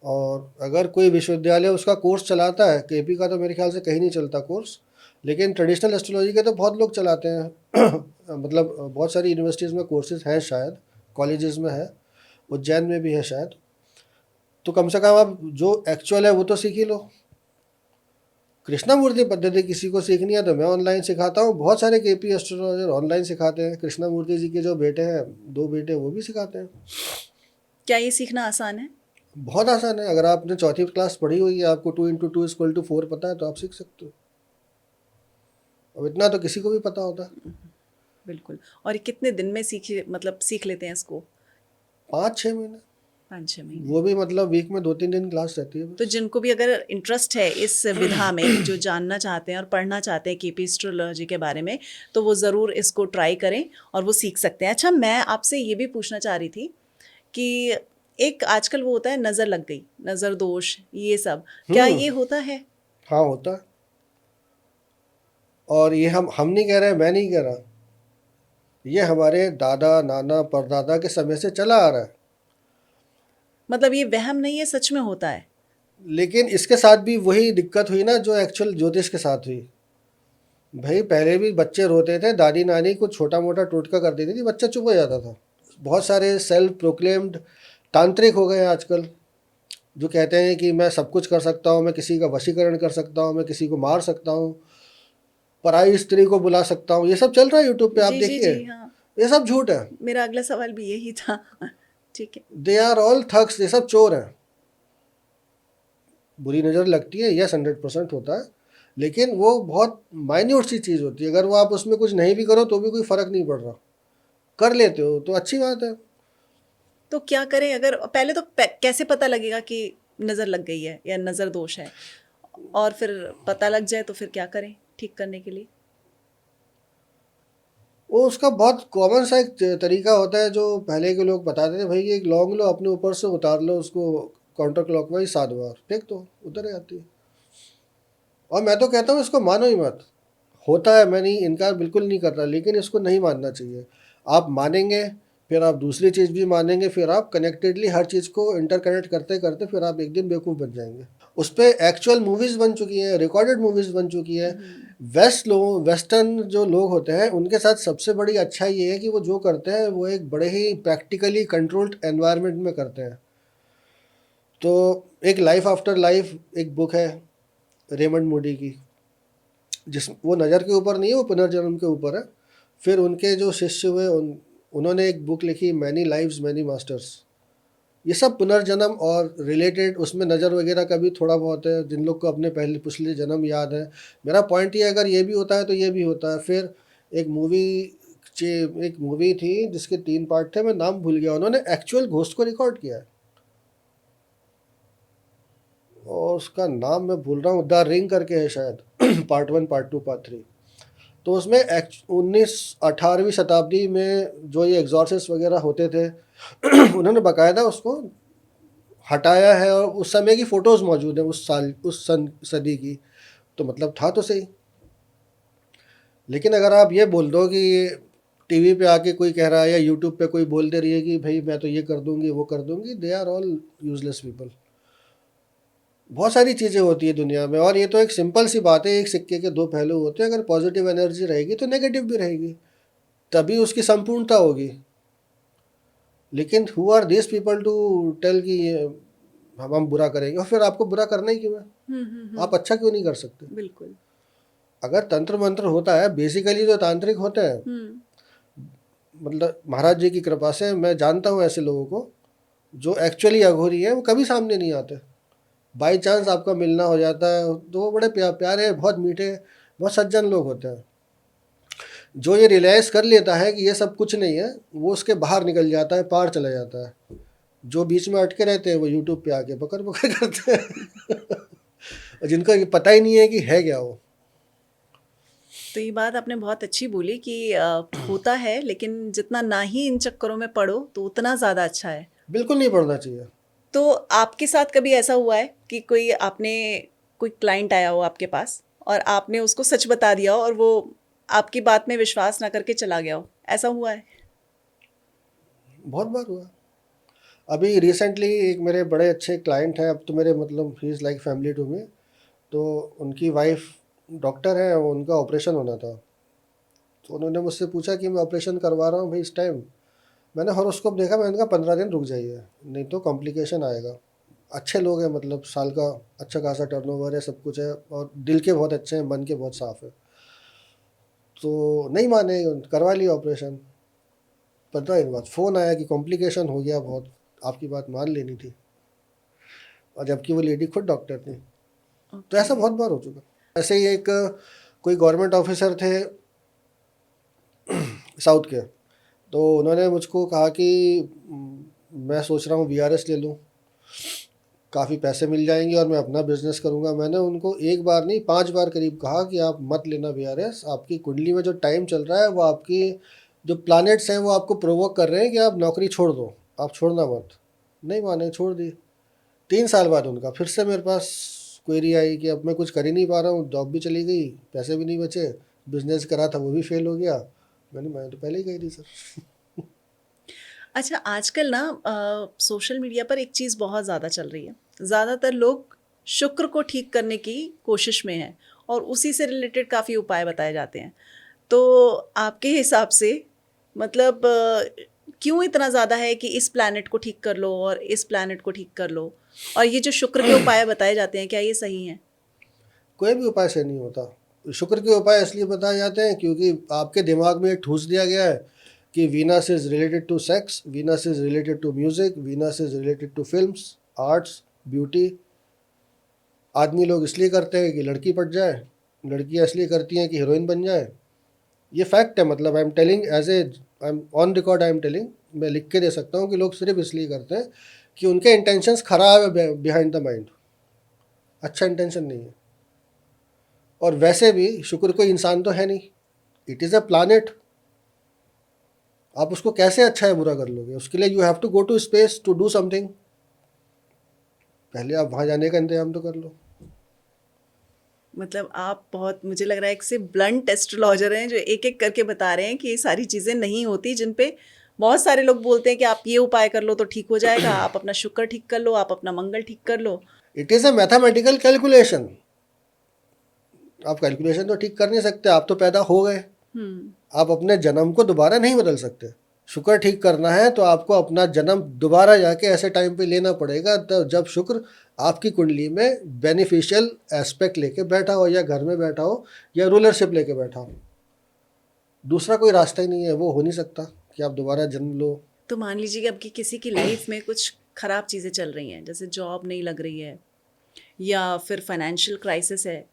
और अगर कोई विश्वविद्यालय उसका कोर्स चलाता है, केपी का तो मेरे ख्याल से कहीं नहीं चलता कोर्स, लेकिन ट्रेडिशनल एस्ट्रोलॉजी के तो बहुत लोग चलाते हैं। मतलब बहुत सारी यूनिवर्सिटीज़ में कोर्सेज हैं शायद, कॉलेजेस में है, उज्जैन में भी है शायद। तो कम से कम आप जो एक्चुअल है वो तो सीख ही लो। कृष्णमूर्ति पद्धति किसी को सीखनी है तो मैं ऑनलाइन सिखाता हूँ, बहुत सारे केपी एस्ट्रोलॉजर ऑनलाइन सिखाते हैं। कृष्णमूर्ति जी के जो बेटे हैं, 2 बेटे, वो भी सिखाते हैं। क्या ये सीखना आसान है? बहुत आसान है, अगर आपने 4th क्लास पढ़ी हुई है, आपको 2 × 2 = 4 पता है, तो आप सीख सकते हो। अब इतना तो किसी को भी पता होता है। बिल्कुल। और ये कितने दिन में सीखे, मतलब सीख लेते हैं इसको? 5-6 महीने, 5-6 महीने। वो भी मतलब वीक में 2-3 दिन क्लास रहती है तो बस। जिनको भी अगर इंटरेस्ट है इस विधा में, जो जानना चाहते हैं और पढ़ना चाहते हैं केपी एस्ट्रोलॉजी के बारे में, तो वो ज़रूर इसको ट्राई करें और वो सीख सकते हैं। अच्छा, मैं आपसे ये भी पूछना चाह रही थी कि एक आजकल वो होता है नजर लग गई, नजर दोष, ये सब क्या ये होता है? हाँ होता है। और ये हम नहीं कह रहे, मैं नहीं कह रहा, ये हमारे दादा नाना परदादा के समय से चला आ रहा है। मतलब ये वहम नहीं है, सच में होता है। लेकिन इसके साथ भी वही दिक्कत हुई ना जो एक्चुअल ज्योतिष के साथ हुई। भाई पहले भी बच्चे रोते थे, दादी नानी कुछ छोटा मोटा टोटका कर देती थी, बच्चा चुप हो जाता था। बहुत सारे सेल्फ प्रोक्लेम्ड तांत्रिक हो गए हैं आजकल, जो कहते हैं कि मैं सब कुछ कर सकता हूँ, मैं किसी का वशीकरण कर सकता हूँ, मैं किसी को मार सकता हूँ, पराई स्त्री को बुला सकता हूँ। ये सब चल रहा है यूट्यूब पे, आप जी जी देखिए। जी हाँ। ये सब झूठ है। मेरा अगला सवाल भी यही था। ठीक है। दे आर ऑल थग्स, ये सब चोर हैं। बुरी नज़र लगती है, यस 100% होता है, लेकिन वो बहुत माइन्यूट सी चीज़ होती है। अगर वो आप उसमें कुछ नहीं भी करो तो भी कोई फ़र्क नहीं पड़ रहा, कर लेते हो तो अच्छी बात है। तो क्या करें? अगर पहले तो कैसे पता लगेगा कि नजर लग गई है या नजर दोष है, और फिर पता लग जाए तो फिर क्या करें ठीक करने के लिए? वो उसका बहुत कॉमन सा एक तरीका होता है जो पहले के लोग बताते थे, भाई एक लौंग लो, अपने ऊपर से उतार लो उसको, काउंटर क्लॉकवाइज 7 बार फेंक दो, उतर जाती है। और मैं तो कहता हूँ इसको मानो ही मत। होता है, मैं नहीं इनकार बिल्कुल नहीं कर रहा, लेकिन इसको नहीं मानना चाहिए। आप मानेंगे, फिर आप दूसरी चीज़ भी मानेंगे, फिर आप कनेक्टेडली हर चीज़ को इंटरकनेक्ट करते करते फिर आप एक दिन बेवकूफ़ बन जाएंगे। उस पर एक्चुअल मूवीज़ बन चुकी हैं, रिकॉर्डेड मूवीज़ बन चुकी हैं। वेस्टर्न जो लोग होते हैं उनके साथ सबसे बड़ी अच्छाई ये है कि वो जो करते हैं वो एक बड़े ही प्रैक्टिकली कंट्रोल्ड एनवायरनमेंट में करते हैं। तो एक लाइफ आफ्टर लाइफ एक बुक है रेमंड मूडी की, जिस वो नज़र के ऊपर नहीं है, वो पुनर्जन्म के ऊपर है। फिर उनके जो शिष्य हुए उन्होंने एक बुक लिखी, मैनी लाइव्स मैनी मास्टर्स। ये सब पुनर्जन्म और रिलेटेड, उसमें नज़र वगैरह का भी थोड़ा बहुत है, जिन लोग को अपने पहले पिछले जन्म याद है। मेरा पॉइंट ये है, अगर ये भी होता है तो ये भी होता है। फिर एक मूवी एक मूवी थी जिसके 3 पार्ट थे, मैं नाम भूल गया, उन्होंने एक्चुअल घोस्ट को रिकॉर्ड किया है और उसका नाम मैं भूल रहा हूँ, द रिंग करके है शायद। Part 1 part 2 part 3। तो उसमें 18वीं शताब्दी में जो ये एग्जॉर्सिस्ट वगैरह होते थे उन्होंने बाकायदा उसको हटाया है, और उस समय की फ़ोटोज़ मौजूद हैं उस साल उस सदी की। तो मतलब था तो सही। लेकिन अगर आप ये बोल दो कि टीवी पे आके कोई कह रहा है या यूट्यूब पे कोई बोल दे रही है कि भाई मैं तो ये कर दूंगी वो कर दूंगी, they are all useless people. बहुत सारी चीज़ें होती है दुनिया में, और ये तो एक सिंपल सी बात है, एक सिक्के के दो पहलू होते हैं। अगर पॉजिटिव एनर्जी रहेगी तो नेगेटिव भी रहेगी, तभी उसकी संपूर्णता होगी। लेकिन who are this people to tell कि हम बुरा करेंगे, और फिर आपको बुरा करना ही क्यों है? आप अच्छा क्यों नहीं कर सकते? बिल्कुल। अगर तंत्र मंत्र होता है, बेसिकली जो तांत्रिक होते हैं, मतलब महाराज जी की कृपा से मैं जानता हूँ ऐसे लोगों को जो एक्चुअली अघोरी है, वो कभी सामने नहीं आते। बाई चांस आपका मिलना हो जाता है तो वो बड़े प्यारे, बहुत मीठे, बहुत सज्जन लोग होते हैं। जो ये रियलाइज़ कर लेता है कि ये सब कुछ नहीं है, वो उसके बाहर निकल जाता है, पार चला जाता है। जो बीच में अटके रहते हैं वो यूट्यूब पे आके बकर बकर करते हैं और जिनको ये पता ही नहीं है कि है क्या वो। तो ये बात आपने बहुत अच्छी बोली कि होता है, लेकिन जितना ना ही इन चक्करों में पड़ो तो उतना ज़्यादा अच्छा है। बिल्कुल नहीं पढ़ना चाहिए। तो आपके साथ कभी ऐसा हुआ है कि कोई क्लाइंट आया हो आपके पास और आपने उसको सच बता दिया हो और वो आपकी बात में विश्वास ना करके चला गया हो? ऐसा हुआ है? बहुत बार हुआ। अभी रिसेंटली एक मेरे बड़े अच्छे क्लाइंट हैं, अब तो मेरे मतलब he is like family to me. तो उनकी वाइफ डॉक्टर है, उनका ऑपरेशन होना था। तो उन्होंने मुझसे पूछा कि मैं ऑपरेशन करवा रहा हूँ भाई इस टाइम। मैंने हॉरोस्कोप देखा, मैंने कहा 15 दिन रुक जाइए, नहीं तो कॉम्प्लिकेशन आएगा। अच्छे लोग हैं, मतलब साल का अच्छा खासा टर्नओवर है, सब कुछ है, और दिल के बहुत अच्छे हैं, मन के बहुत साफ़ है। तो नहीं माने, करवा लिया ऑपरेशन। 15 दिन बाद फ़ोन आया कि कॉम्प्लिकेशन हो गया बहुत, आपकी बात मान लेनी थी, और जबकि वो लेडी खुद डॉक्टर थी। तो ऐसा बहुत बार हो चुका। ऐसे ही एक कोई गवर्नमेंट ऑफिसर थे साउथ के, तो उन्होंने मुझको कहा कि मैं सोच रहा हूँ वीआरएस ले लूँ, काफ़ी पैसे मिल जाएंगे और मैं अपना बिजनेस करूँगा। मैंने उनको एक बार नहीं 5 बार करीब कहा कि आप मत लेना वीआरएस। आपकी कुंडली में जो टाइम चल रहा है, वो आपकी जो प्लैनेट्स हैं वो आपको प्रोवोक कर रहे हैं कि आप नौकरी छोड़ दो, आप छोड़ना मत। नहीं माने, छोड़ दी। 3 साल बाद उनका फिर से मेरे पास क्वेरी आई कि अब मैं कुछ कर ही नहीं पा रहा हूँ, जॉब भी चली गई, पैसे भी नहीं बचे, बिजनेस करा था वो भी फेल हो गया। मैंने तो पहले ही कही थी सर। अच्छा, आजकल ना सोशल मीडिया पर एक चीज़ बहुत ज़्यादा चल रही है। ज़्यादातर लोग शुक्र को ठीक करने की कोशिश में हैं और उसी से रिलेटेड काफ़ी उपाय बताए जाते हैं। तो आपके हिसाब से मतलब क्यों इतना ज़्यादा है कि इस प्लैनेट को ठीक कर लो और इस प्लैनेट को ठीक कर लो? और ये जो शुक्र के उपाय बताए जाते हैं, क्या ये सही हैं? कोई भी उपाय से नहीं होता। शुक्र के उपाय इसलिए बताए जाते हैं क्योंकि आपके दिमाग में एक ठूस दिया गया है कि Venus is related to sex, Venus is related to music, Venus is related to films, arts, beauty. आदमी लोग इसलिए करते हैं कि लड़की पट जाए, लड़कियाँ इसलिए करती हैं कि हीरोइन बन जाए। ये फैक्ट है, मतलब I am telling as a, I am on record, I am telling, मैं लिख के दे सकता हूँ कि लोग सिर्फ इसलिए करते हैं कि उनके इंटेंशंस खराब है बिहाइंड द माइंड, अच्छा इंटेंशन नहीं है। और वैसे भी शुक्र कोई इंसान तो है नहीं, इट इज़ अ प्लानेट। आप उसको कैसे अच्छा है बुरा कर लोगे? उसके लिए you have to go to space to do something. पहले आप वहाँ जाने का इंतजाम तो कर लो। मतलब आप बहुत, मुझे लग रहा है, एक से ब्लंट एस्ट्रोलॉजर हैं जो एक-एक करके बता रहे हैं कि ये सारी चीज़ें नहीं होती, जिन पे बहुत सारे लोग बोलते हैं कि आप ये उपाय कर लो तो ठीक हो जाएगा, आप अपना शुक्र ठीक कर लो, आप अपना मंगल ठीक कर लो। It is a mathematical calculation. आप कैलकुलेशन तो ठीक कर नहीं सकते, आप तो पैदा हो गए। हुँ। आप अपने जन्म को दोबारा नहीं बदल सकते। शुक्र ठीक करना है तो आपको अपना जन्म दोबारा जाके ऐसे टाइम पे लेना पड़ेगा तब जब शुक्र आपकी कुंडली में बेनिफिशियल एस्पेक्ट लेके बैठा हो, या घर में बैठा हो, या रूलरशिप लेके बैठा हो। दूसरा कोई रास्ता ही नहीं है, वो हो नहीं सकता कि आप दोबारा जन्म लो। तो मान लीजिए कि आपकी किसी की लाइफ में कुछ खराब चीज़ें चल रही हैं, जैसे जॉब नहीं लग रही है या फिर फाइनेंशियल क्राइसिस है,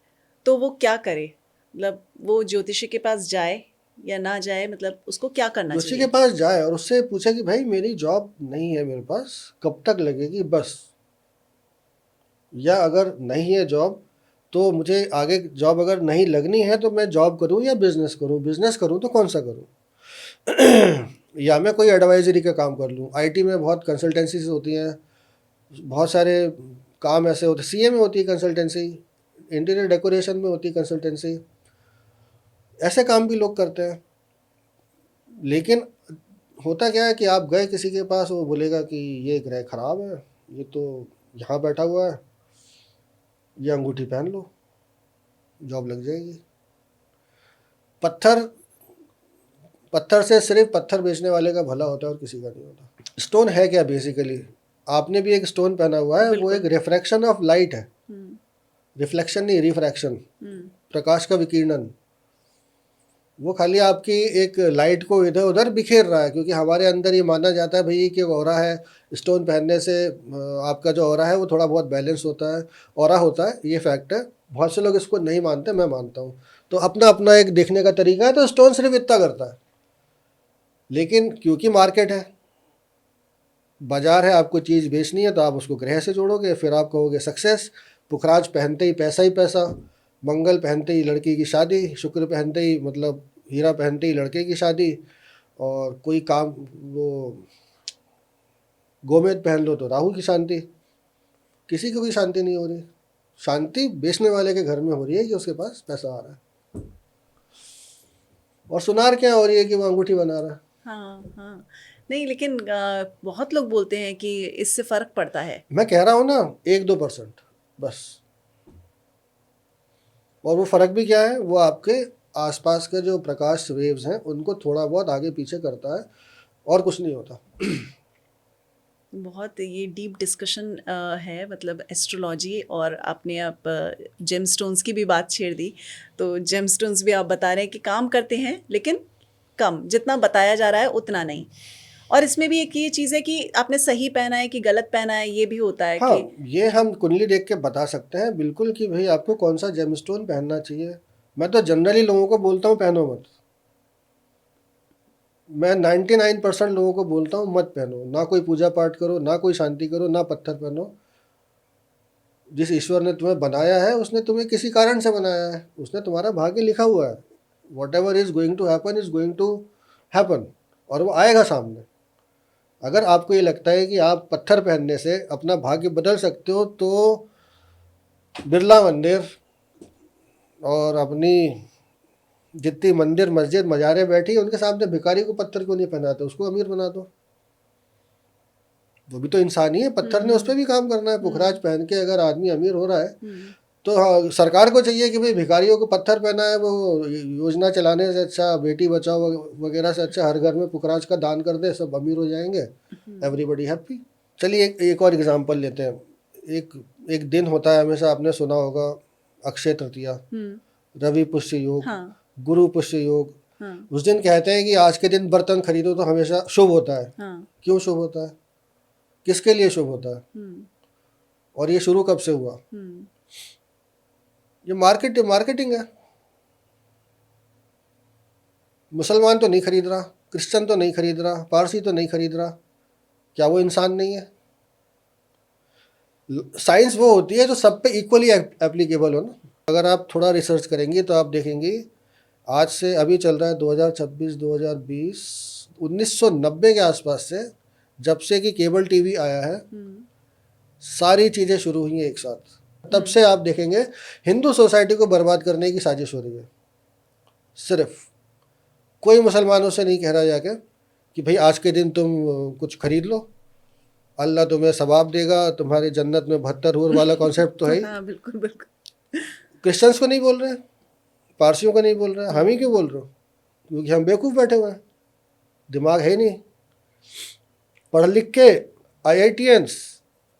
तो वो क्या करे? मतलब वो ज्योतिषी के पास जाए या ना जाए, मतलब उसको क्या करना जोशी के चाहिए? पास जाए और उससे पूछे कि भाई मेरी जॉब नहीं है मेरे पास, कब तक लगेगी बस, या अगर नहीं है जॉब तो मुझे आगे जॉब अगर नहीं लगनी है तो मैं जॉब करूं या बिजनेस करूं, बिजनेस करूं तो कौन सा करूं। या मैं कोई एडवाइजरी का काम कर लूं। आईटी में बहुत कंसल्टेंसीज होती हैं, बहुत सारे काम ऐसे होते, सीए में होती है कंसल्टेंसी, इंटीरियर डेकोरेशन में होती है कंसल्टेंसी, ऐसे काम भी लोग करते हैं। लेकिन होता क्या है कि आप गए किसी के पास, वो बोलेगा कि ये ग्रह खराब है, ये तो यहाँ बैठा हुआ है, ये अंगूठी पहन लो, जॉब लग जाएगी। पत्थर, पत्थर से सिर्फ पत्थर बेचने वाले का भला होता है और किसी का नहीं होता। स्टोन है क्या बेसिकली? आपने भी एक स्टोन पहना हुआ है, वो बिल्कुल। एक रिफ्रैक्शन ऑफ लाइट है। हुँ, रिफ्लेक्शन नहीं, रिफ्रैक्शन, हुँ, प्रकाश का विकिरणन। वो खाली आपकी एक लाइट को इधर उधर बिखेर रहा है, क्योंकि हमारे अंदर ये माना जाता है भाई कि ऑरा है, स्टोन पहनने से आपका जो ऑरा है वो थोड़ा बहुत बैलेंस होता है, ऑरा होता है, ये फैक्ट है। बहुत से लोग इसको नहीं मानते, मैं मानता हूँ। तो अपना अपना एक देखने का तरीका है। तो स्टोन सिर्फ इतना करता है, लेकिन क्योंकि मार्केट है, बाजार है, आपको चीज़ बेचनी है तो आप उसको ग्रह से जोड़ोगे, फिर आप कहोगे सक्सेस। पुखराज पहनते ही पैसा, मंगल पहनते ही लड़की की शादी, शुक्र पहनते ही मतलब हीरा पहनते ही लड़के की शादी, और कोई काम, वो गोमेद पहन लो तो राहु की शांति। किसी को भी शांति नहीं हो रही। शांति बेचने वाले के घर में हो रही है कि उसके पास पैसा आ रहा है, और सुनार क्या हो रही है कि वो अंगूठी बना रहा है। हाँ, हाँ। नहीं, लेकिन बहुत लोग बोलते हैं कि इससे फ़र्क पड़ता है। मैं कह रहा हूँ ना, 1-2% बस। और वो फ़र्क भी क्या है, वो आपके आसपास के जो प्रकाश वेव्स हैं उनको थोड़ा बहुत आगे पीछे करता है, और कुछ नहीं होता। बहुत ये डीप डिस्कशन है, मतलब एस्ट्रोलॉजी, और आपने आप जेमस्टोन्स की भी बात छेड़ दी। तो जेमस्टोन्स भी आप बता रहे हैं कि काम करते हैं, लेकिन कम, जितना बताया जा रहा है उतना नहीं। और इसमें भी एक ये चीज़ है कि आपने सही पहना है कि गलत पहना है, ये भी होता है हाँ, कि ये हम कुंडली देख के बता सकते हैं बिल्कुल कि भाई आपको कौन सा जेमस्टोन पहनना चाहिए। मैं तो जनरली लोगों को बोलता हूँ पहनो मत। मैं 99% लोगों को बोलता हूँ मत पहनो, ना कोई पूजा पाठ करो, ना कोई शांति करो, ना पत्थर पहनो। जिस ईश्वर ने तुम्हें बनाया है उसने तुम्हें किसी कारण से बनाया है, उसने तुम्हारा भाग्य लिखा हुआ है। Whatever is going to happen is going to happen, और वो आएगा सामने। अगर आपको ये लगता है कि आप पत्थर पहनने से अपना भाग्य बदल सकते हो, तो पत्थर पहनने से अपना भाग्य बदल सकते हो, तो बिरला मंदिर और अपनी जितनी मंदिर मस्जिद मज़ारें बैठी उनके सामने भिखारी को पत्थर क्यों नहीं पहनाते, उसको अमीर बना दो। वो भी तो इंसान ही है, पत्थर ने उस पर भी काम करना है। पुखराज पहन के अगर आदमी अमीर हो रहा है, तो हाँ, सरकार को चाहिए कि भाई भिखारियों को पत्थर पहना है, वो योजना चलाने से अच्छा, बेटी बचाओ वगैरह से अच्छा हर घर में पुखराज का दान कर दे, सब अमीर हो जाएंगे, एवरीबॉडी हैप्पी। चलिए एक और एग्जांपल लेते हैं। एक दिन होता है, हमेशा आपने सुना होगा, अक्षय तृतीया, रवि पुष्य योग, हाँ, गुरु पुष्य योग। हाँ, उस दिन कहते हैं कि आज के दिन बर्तन खरीदो तो हमेशा शुभ होता है। हाँ, क्यों शुभ होता है, किसके लिए शुभ होता है, और ये शुरू कब से हुआ? ये मार्केटिंग है। मुसलमान तो नहीं खरीद रहा, क्रिश्चियन तो नहीं खरीद रहा, पारसी तो नहीं खरीद रहा, क्या वो इंसान नहीं है? साइंस वो होती है जो सब पे इक्वली एप्लीकेबल हो ना। अगर आप थोड़ा रिसर्च करेंगे तो आप देखेंगे, आज से अभी चल रहा है 2026 2020, 1990 के आसपास से, जब से कि केबल टीवी आया है, सारी चीज़ें शुरू हुई हैं एक साथ। तब से आप देखेंगे हिंदू सोसाइटी को बर्बाद करने की साजिश हो रही है। सिर्फ कोई मुसलमानों से नहीं कह रहा जाके कि भाई आज के दिन तुम कुछ खरीद लो, अल्लाह तुम्हें सवाब देगा, तुम्हारे जन्नत में 72 हूर वाला कॉन्सेप्ट तो है ही। हाँ, बिल्कुल बिल्कुल। क्रिश्चियंस को नहीं बोल रहे हैं, पारसियों को नहीं बोल रहे हैं, हम ही क्यों बोल रहे हो? क्योंकि हम बेवकूफ़ बैठे हुए हैं, दिमाग है नहीं। पढ़ लिख के IITians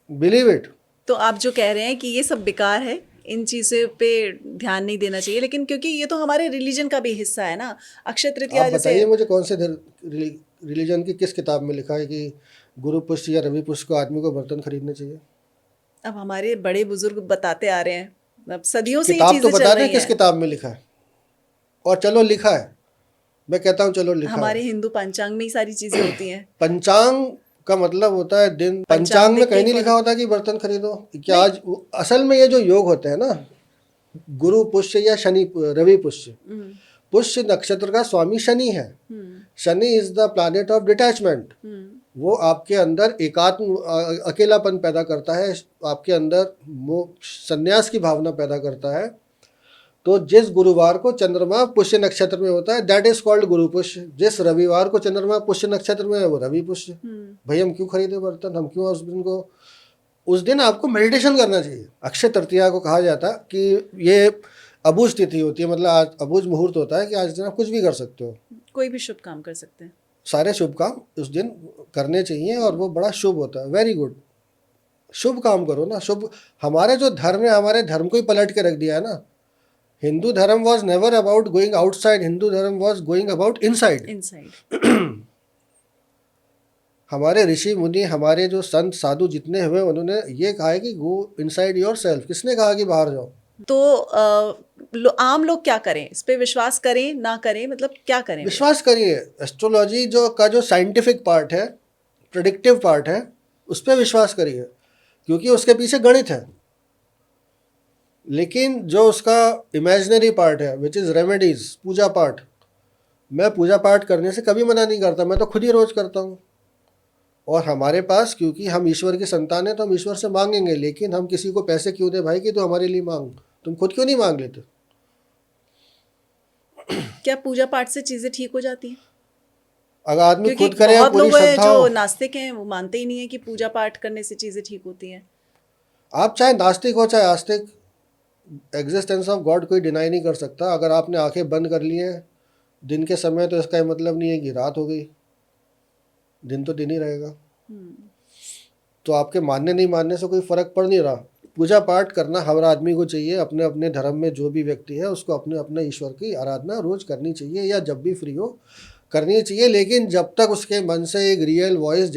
बिलीव इट। तो आप जो कह रहे हैं कि ये सब बेकार है, इन चीज़ों पे ध्यान नहीं देना चाहिए, लेकिन क्योंकि ये तो हमारे रिलीजन का भी हिस्सा है ना, अक्षय तृतीया आप जैसे। बताइए मुझे, कौन से रिलीजन की किस किताब में लिखा है कि गुरु पुष्य या रवि पुष्य को आदमी को बर्तन खरीदने चाहिए? अब हमारे बड़े बुजुर्ग बताते आ रहे हैं, अब सदियों से ये किताब तो चीज़ें बता चल दें रही किस हैं। किताब में लिखा है, और चलो लिखा है, मैं कहता हूँ चलो लिखा हमारे है। हिंदू पंचांग में ही सारी चीज़ें होती हैं। पंचांग का मतलब होता है दिन। पंचांग पंचांग में देख के कहीं ही नहीं लिखा फॉलो। होता कि बर्तन खरीदो। क्या आज असल में ये जो योग होते हैं ना, गुरु पुष्य या शनि रवि पुष्य, पुष्य नक्षत्र का स्वामी शनि है। Shani is the planet of detachment. वो आपके अंदर एकात्म अकेलापन पैदा करता है, आपके अंदर संन्यास की भावना पैदा करता है। तो जिस गुरुवार को चंद्रमा पुष्य नक्षत्र में होता है, दैट इज कॉल्ड गुरु पुष्य। जिस रविवार को चंद्रमा पुष्य नक्षत्र में है, वो रवि पुष्य। भाई हम क्यों खरीदे बर्तन, हम क्यों उस दिन आपको मेडिटेशन करना चाहिए। अक्षय तृतीया को कहा जाता कि ये अबूझ तिथि होती है, मतलब आज अबूझ मुहूर्त होता है कि आज दिन आप कुछ भी कर सकते हो, कोई भी शुभ काम कर सकते हैं। सारे शुभ काम उस दिन करने चाहिए, और वो बड़ा शुभ होता है। वेरी गुड, शुभ काम करो ना। शुभ, हमारे जो धर्म है, हमारे धर्म को ही पलट के रख दिया है ना। हिंदू धर्म was never about going outside, Hindu धर्म वॉज गोइंग अबाउट इनसाइड। हमारे ऋषि मुनि, हमारे जो संत साधु जितने हुए, उन्होंने ये कहा है कि गो इनसाइड योर सेल्फ। किसने कहा कि बाहर जाओ? तो आम लोग क्या करें, इस पे विश्वास करें ना करें, मतलब क्या करें? विश्वास करिए। एस्ट्रोलॉजी जो साइंटिफिक पार्ट है, प्रेडिक्टिव पार्ट है, उस पर विश्वास करिए, क्योंकि उसके पीछे गणित है। लेकिन जो उसका इमेजिनरी पार्ट है, विच इज़ रेमेडीज, पूजा पाठ, मैं पूजा पाठ करने से कभी मना नहीं करता, मैं तो खुद ही रोज़ करता हूँ। और हमारे पास, क्योंकि हम ईश्वर की संतान है, तो हम ईश्वर से मांगेंगे। लेकिन हम किसी को पैसे क्यों दे भाई कि तू हमारे लिए मांग? तुम खुद क्यों नहीं मांग लेते? क्या पूजा पाठ से चीज़ें ठीक हो जाती हैं? अगर आदमी क्योंकि खुद करे, बहुत पूरी लोग हैं श्रद्धा जो हो। नास्तिक हैं, वो मानते ही नहीं है कि पूजा पाठ करने से चीज़ें ठीक होती हैं। आप चाहे नास्तिक हो चाहे आस्तिक, एग्जिस्टेंस ऑफ गॉड कोई डिनाई नहीं कर सकता। अगर आपने आंखें बंद कर ली हैं दिन के समय, तो इसका ये मतलब नहीं है कि रात हो गई, दिन तो दिन ही रहेगा। तो आपके मानने नहीं मानने से कोई फ़र्क पड़ नहीं रहा। पूजा पाठ करना हर आदमी को चाहिए। अपने अपने धर्म में जो भी व्यक्ति है, उसको अपने अपने ईश्वर की आराधना रोज़ करनी चाहिए, या जब भी फ्री हो करनी चाहिए। लेकिन जब तक उसके मन से एक रियल वॉइस,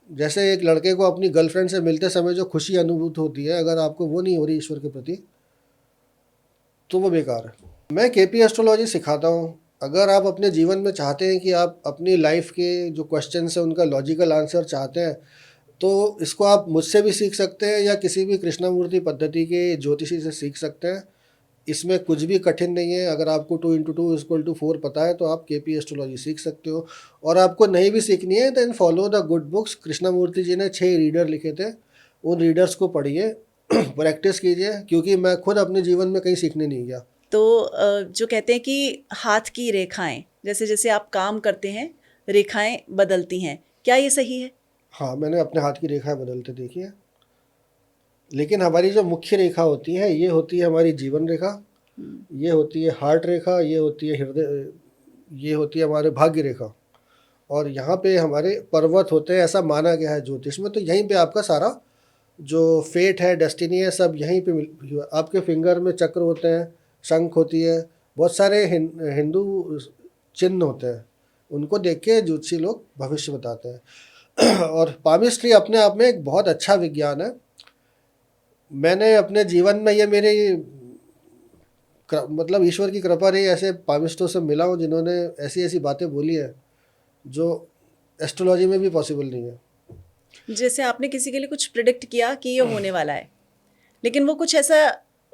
जैसे एक लड़के को अपनी गर्लफ्रेंड से मिलते समय जो खुशी अनुभूत होती है, अगर आपको वो नहीं हो रही ईश्वर के प्रति, तो वो बेकार है। मैं KP एस्ट्रोलॉजी सिखाता हूँ। अगर आप अपने जीवन में चाहते हैं कि आप अपनी लाइफ के जो क्वेश्चंस हैं उनका लॉजिकल आंसर चाहते हैं, तो इसको आप मुझसे भी सीख सकते हैं, या किसी भी कृष्णामूर्ति पद्धति के ज्योतिषी से सीख सकते हैं। इसमें कुछ भी कठिन नहीं है। अगर आपको 2 × 2 = 4 पता है तो आप केपी एस्ट्रोलॉजी सीख सकते हो। और आपको नहीं भी सीखनी है then follow the good books. Krishnamurti ji ने 6 रीडर लिखे थे, उन रीडर्स को पढ़िए, प्रैक्टिस कीजिए, क्योंकि मैं खुद अपने जीवन में कहीं सीखने नहीं गया। तो जो कहते हैं कि हाथ की रेखाएं, जैसे जैसे आप काम करते हैं रेखाएं बदलती हैं, क्या ये सही है? हाँ, मैंने अपने हाथ की रेखाएं बदलते देखी है, लेकिन हमारी जो मुख्य रेखा होती है ये होती है हमारी जीवन रेखा, ये होती है हार्ट रेखा, ये होती है हृदय, ये होती है हमारे भाग्य रेखा, और यहाँ पे हमारे पर्वत होते हैं, ऐसा माना गया है ज्योतिष में। तो यहीं पे आपका सारा जो फेट है, डेस्टिनी है, सब यहीं पे आपके फिंगर में चक्र होते हैं, शंख होती है, बहुत सारे हिंदू चिन्ह होते हैं, उनको देख के ज्योतिषी लोग भविष्य बताते हैं। और पामिस्ट्री अपने आप में एक बहुत अच्छा विज्ञान है। मैंने अपने जीवन में ये मेरे मतलब ईश्वर की कृपा रही, ऐसे पामिस्टों से मिला हूँ जिन्होंने ऐसी ऐसी बातें बोली है जो एस्ट्रोलॉजी में भी पॉसिबल नहीं है। जैसे आपने किसी के लिए कुछ प्रिडिक्ट किया कि ये होने वाला है, लेकिन वो कुछ ऐसा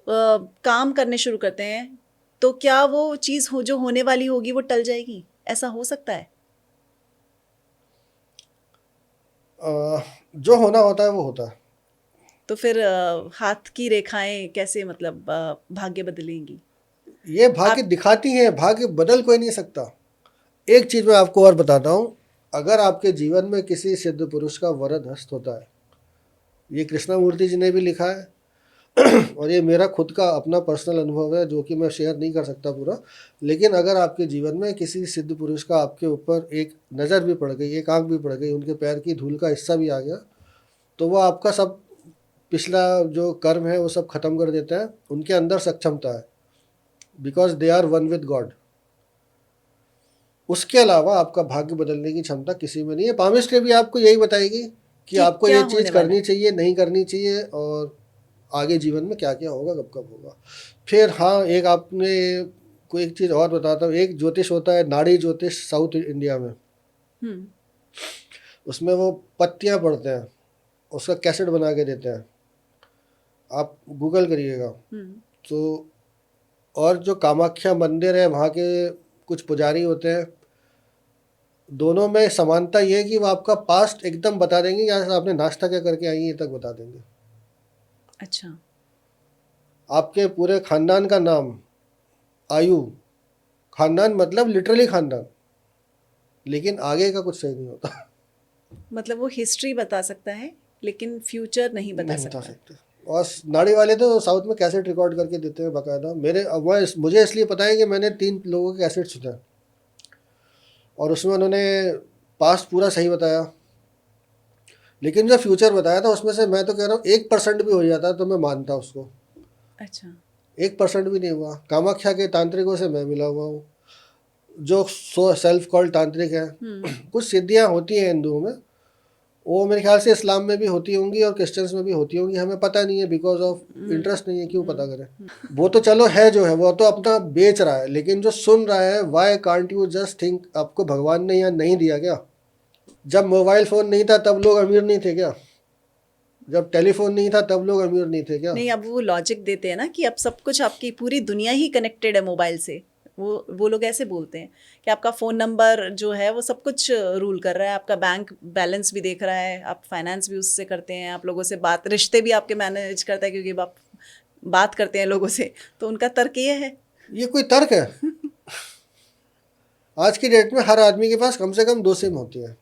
काम करने शुरू करते हैं, तो क्या वो चीज़ हो जो होने वाली होगी वो टल जाएगी? ऐसा हो सकता है? जो होना होता है वो होता है। तो फिर हाथ की रेखाएं कैसे मतलब भाग्य बदलेंगी? ये भाग्य आप दिखाती हैं, भाग्य बदल कोई नहीं सकता। एक चीज़ मैं आपको और बताता हूँ, अगर आपके जीवन में किसी सिद्ध पुरुष का वरद हस्त होता है, ये कृष्णमूर्ति जी ने भी लिखा है, और ये मेरा खुद का अपना पर्सनल अनुभव है जो कि मैं शेयर नहीं कर सकता पूरा, लेकिन अगर आपके जीवन में किसी सिद्ध पुरुष का आपके ऊपर एक नज़र भी पड़ गई, एक आंख भी पड़ गई, उनके पैर की धूल का हिस्सा भी आ गया, तो वो आपका सब पिछला जो कर्म है वो सब खत्म कर देता है। उनके अंदर सक्षमता है, because they are one with God. उसके अलावा आपका भाग्य बदलने की क्षमता किसी में नहीं है। पामिस्ट्री भी आपको यही बताएगी कि कि आपको क्या ये होने चीज़ वाला करनी है? चाहिए, नहीं करनी चाहिए, और आगे जीवन में क्या क्या होगा, कब कब होगा। फिर हाँ, एक आपने कोई एक चीज़ और बताता हूँ, एक ज्योतिष होता है नाड़ी ज्योतिष साउथ इंडिया में, हम्म। उसमें वो पत्तियाँ पढ़ते हैं, उसका कैसेट बना के देते हैं, आप गूगल करिएगा। हम्म। तो और जो कामाख्या मंदिर है वहाँ के कुछ पुजारी होते हैं, दोनों में समानता ये है कि वो आपका पास्ट एकदम बता देंगे, या आपने नाश्ता क्या करके आई हैं, ये तक बता देंगे। अच्छा। आपके पूरे खानदान का नाम, आयु, खानदान मतलब लिटरली खानदान, लेकिन आगे का कुछ सही नहीं होता। मतलब वो हिस्ट्री बता सकता है लेकिन फ्यूचर नहीं बता नहीं बता सकता। सकते। और नाड़ी वाले तो साउथ में कैसेट रिकॉर्ड करके देते हैं बाकायदा। मुझे इसलिए पता है कि मैंने 3 लोगों के कैसेट सुने हैं, और उसमें उन्होंने पास्ट पूरा सही बताया, लेकिन जो फ्यूचर बताया था उसमें से मैं तो कह रहा हूँ 1% भी हो जाता तो मैं मानता उसको। अच्छा। 1% भी नहीं हुआ। कामाख्या के तांत्रिकों से मैं मिला हुआ हूँ, जो सेल्फ कॉल्ड तांत्रिक हैं। हम्म। कुछ सिद्धियाँ होती हैं हिंदुओं में, वो मेरे ख्याल से इस्लाम में भी होती होंगी और क्रिश्चियंस में भी होती होंगी, हमें पता नहीं है, बिकॉज ऑफ इंटरेस्ट नहीं है, क्यों पता करें। वो तो चलो है, जो है वो तो अपना बेच रहा है, लेकिन जो सुन रहा है, why can't you just think, आपको भगवान ने यहाँ नहीं दिया क्या? जब मोबाइल फ़ोन नहीं था तब लोग अमीर नहीं थे क्या? जब टेलीफोन नहीं था तब लोग अमीर नहीं थे क्या? नहीं, अब वो लॉजिक देते हैं ना कि अब सब कुछ, आपकी पूरी दुनिया ही कनेक्टेड है मोबाइल से। वो लोग ऐसे बोलते हैं कि आपका फ़ोन नंबर जो है वो सब कुछ रूल कर रहा है, आपका बैंक बैलेंस भी देख रहा है, आप फाइनेंस भी उससे करते हैं, आप लोगों से बात, रिश्ते भी आपके मैनेज करता है क्योंकि आप बात करते हैं लोगों से। तो उनका तर्क ये है। ये कोई तर्क है? आज की डेट में हर आदमी के पास कम से कम 2 सिम होती है,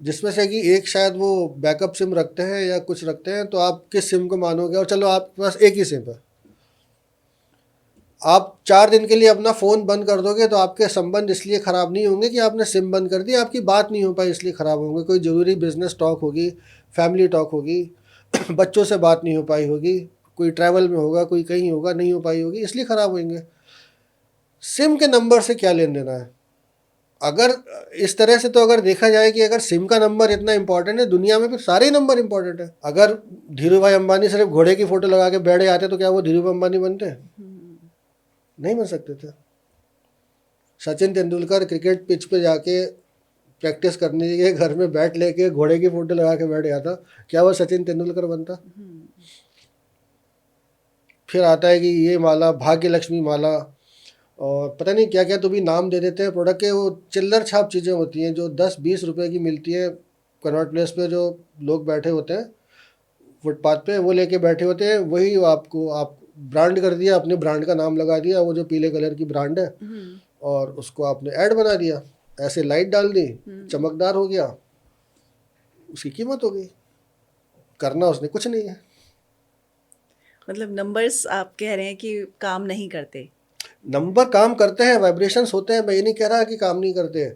जिसमें से कि एक शायद वो बैकअप सिम रखते हैं या कुछ रखते हैं, तो आप किस सिम को मानोगे? और चलो आपके पास एक ही सिम है, आप 4 दिन के लिए अपना फ़ोन बंद कर दोगे तो आपके संबंध इसलिए ख़राब नहीं होंगे कि आपने सिम बंद कर दी, आपकी बात नहीं हो पाई इसलिए ख़राब होंगे। कोई ज़रूरी बिजनेस टॉक होगी, फैमिली टॉक होगी, बच्चों से बात नहीं हो पाई होगी, कोई ट्रैवल में होगा, कोई कहीं होगा, नहीं हो पाई होगी, इसलिए ख़राब होंगे। सिम के नंबर से क्या लेन देना है? अगर इस तरह से, तो अगर देखा जाए कि अगर सिम का नंबर इतना इंपॉर्टेंट है, दुनिया में फिर सारे ही नंबर इंपॉर्टेंट है। अगर धीरू भाई अंबानी सिर्फ घोड़े की फ़ोटो लगा के बैठे आते तो क्या वो धीरू भाई अंबानी बनते? नहीं बन सकते थे। सचिन तेंदुलकर क्रिकेट पिच पे जाके प्रैक्टिस करने के घर में बैट लेके घोड़े की फोटो लगा के बैठ गया था, क्या वो सचिन तेंदुलकर बनता? फिर आता है कि ये माला भाग्य लक्ष्मी माला, और पता नहीं क्या क्या तो भी नाम दे देते हैं प्रोडक्ट के। वो चिल्लर छाप चीज़ें होती हैं जो 10-20 रुपए की मिलती है कनॉट प्लेस पे। जो लोग बैठे होते हैं फुटपाथ पे, वो लेके बैठे होते हैं, वही आपको आप ब्रांड कर दिया, अपने ब्रांड का नाम लगा दिया, वो जो पीले कलर की ब्रांड है, और उसको आपने ऐड बना दिया, ऐसे लाइट डाल दी, चमकदार हो गया, उसकी कीमत हो गई। करना उसने कुछ नहीं है। मतलब नंबर्स आप कह रहे हैं कि काम नहीं करते। नंबर काम करते हैं, वाइब्रेशंस होते हैं, मैं ये नहीं कह रहा कि काम नहीं करते।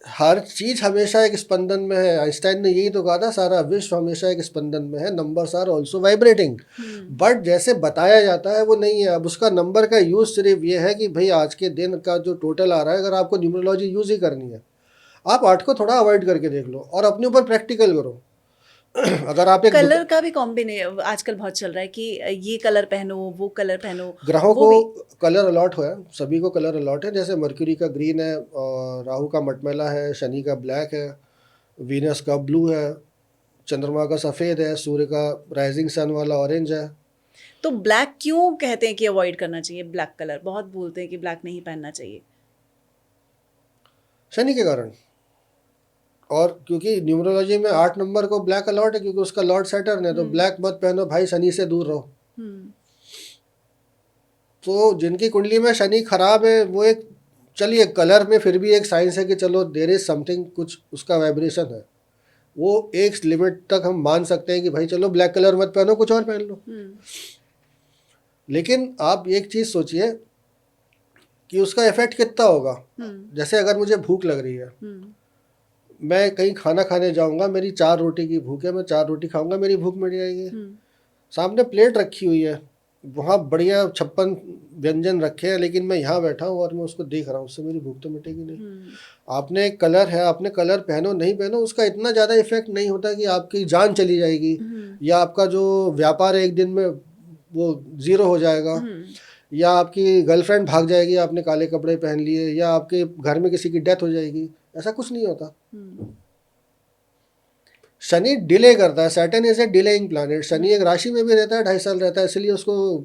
हर चीज हमेशा एक स्पंदन में है। आइंस्टाइन ने यही तो कहा था, सारा विश्व हमेशा एक स्पंदन में है, numbers are also vibrating. But जैसे बताया जाता है वो नहीं है। अब उसका नंबर का यूज सिर्फ ये है कि भाई आज के दिन का जो टोटल आ रहा है, अगर आपको न्यूमरोलॉजी यूज ही करनी है, आप 8 को थोड़ा अवॉइड करके देख लो और अपने ऊपर प्रैक्टिकल करो। अगर आप एक कलर का भी कॉम्बिनेशन आजकल बहुत चल रहा है कि ये कलर पहनो, वो कलर पहनो। ग्रहों वो को भी कलर अलॉट हुआ है, सभी को कलर अलॉट है। जैसे मर्क्यूरी का ग्रीन है, और राहु का मटमैला है, शनि का ब्लैक है, वीनस का ब्लू है, चंद्रमा का सफ़ेद है, सूर्य का राइजिंग सन वाला ऑरेंज है। तो ब्लैक क्यों कहते हैं कि अवॉइड करना चाहिए? ब्लैक कलर बहुत बोलते हैं कि ब्लैक नहीं पहनना चाहिए। शनि के कारण। और क्योंकि न्यूमरोलॉजी में 8 नंबर को ब्लैक अलॉट है, क्योंकि उसका लॉर्ड सैटर्न है, तो ब्लैक मत पहनो भाई, शनि से दूर रहो। हम्म तो जिनकी कुंडली में शनि खराब है, वो एक, चलिए कलर में फिर भी एक साइंस है कि चलो देर इज समथिंग, कुछ उसका वाइब्रेशन है, वो एक लिमिट तक हम मान सकते हैं कि भाई चलो ब्लैक कलर मत पहनो, कुछ और पहन लो। लेकिन आप एक चीज़ सोचिए कि उसका इफेक्ट कितना होगा। जैसे अगर मुझे भूख लग रही है, मैं कहीं खाना खाने जाऊंगा, मेरी 4 रोटी की भूख है, मैं 4 रोटी खाऊंगा, मेरी भूख मिट जाएगी। सामने प्लेट रखी हुई है, वहाँ बढ़िया 56 व्यंजन रखे हैं, लेकिन मैं यहाँ बैठा हूँ और मैं उसको देख रहा हूँ, उससे मेरी भूख तो मिटेगी नहीं। आपने एक कलर है, आपने कलर पहनो नहीं पहनो, उसका इतना ज़्यादा इफेक्ट नहीं होता कि आपकी जान चली जाएगी, या आपका जो व्यापार है एक दिन में वो ज़ीरो हो जाएगा, या आपकी गर्लफ्रेंड भाग जाएगी आपने काले कपड़े पहन लिए, या आपके घर में किसी की डेथ हो जाएगी। ऐसा कुछ नहीं होता। शनि डिले करता है। Saturn is a delaying planet. Shani एक राशि में भी रहता है, 2.5 साल रहता है, इसलिए उसको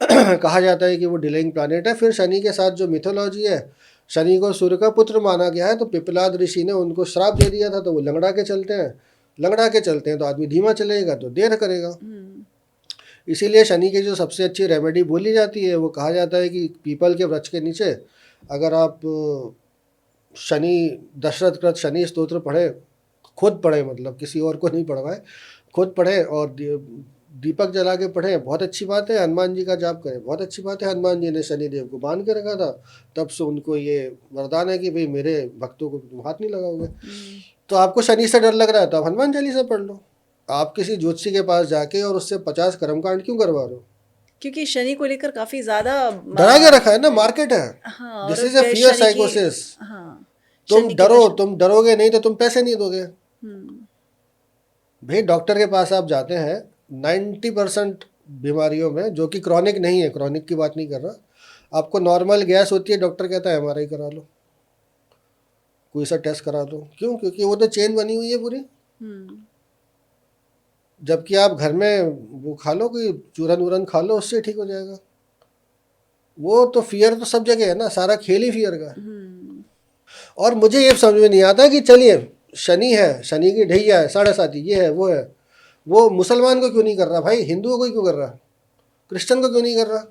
कहा जाता है कि वो डिलेइंग प्लैनेट है। फिर शनि के साथ जो मिथोलॉजी है, शनि को सूर्य का पुत्र माना गया है, तो पिपलाद ऋषि ने उनको श्राप दे दिया था, तो वो लंगड़ा के चलते हैं। लंगड़ा के चलते हैं तो आदमी धीमा चलेगा तो देर करेगा। इसीलिए शनि की जो सबसे अच्छी रेमेडी बोली जाती है, वो कहा जाता है कि पीपल के वृक्ष के नीचे अगर आप शनि दशरथ कृत शनि स्तोत्र पढ़े, खुद पढ़े, मतलब किसी और को नहीं पढ़वाए, खुद पढ़े, और दीपक जला के पढ़े, बहुत अच्छी बात है। हनुमान जी का जाप करें, बहुत अच्छी बात है। हनुमान जी ने शनि देव को बांध के रखा था, तब से उनको ये वरदान है कि भाई मेरे भक्तों को तुम हाथ नहीं लगाओगे। तो आपको शनि से डर लग रहा है तो आप हनुमान चालीसा पढ़ लो। आप किसी ज्योतिषी के पास जाके और उससे 50 कर्मकांड क्यों करवा रहे हो? क्योंकि शनि को लेकर काफी ज्यादा डरा के रखा है ना, मार्केट है। हाँ, दिस और इज ए फियर साइकोसिस। हाँ, तुम डरो, तुम डरोगे नहीं तो तुम पैसे नहीं दोगे। भाई डॉक्टर के पास आप जाते हैं, 90% बीमारियों में, जो कि क्रॉनिक नहीं है, क्रॉनिक की बात नहीं कर रहा, आपको नॉर्मल गैस होती है, डॉक्टर कहता है MRI करा लो, कोई सा टेस्ट करा दो। क्यों? क्योंकि वो तो चेन बनी हुई है पूरी। जबकि आप घर में वो खा लो, कोई चूरन वूरन खा लो, उससे ठीक हो जाएगा। वो तो फियर तो सब जगह है ना, सारा खेल ही फियर का है। और मुझे ये समझ में नहीं आता कि चलिए शनि है, शनि की ढैया है, 7.5 ये है वो है, वो मुसलमान को क्यों नहीं कर रहा भाई? हिंदुओं को क्यों कर रहा? क्रिश्चियन को क्यों नहीं कर रहा?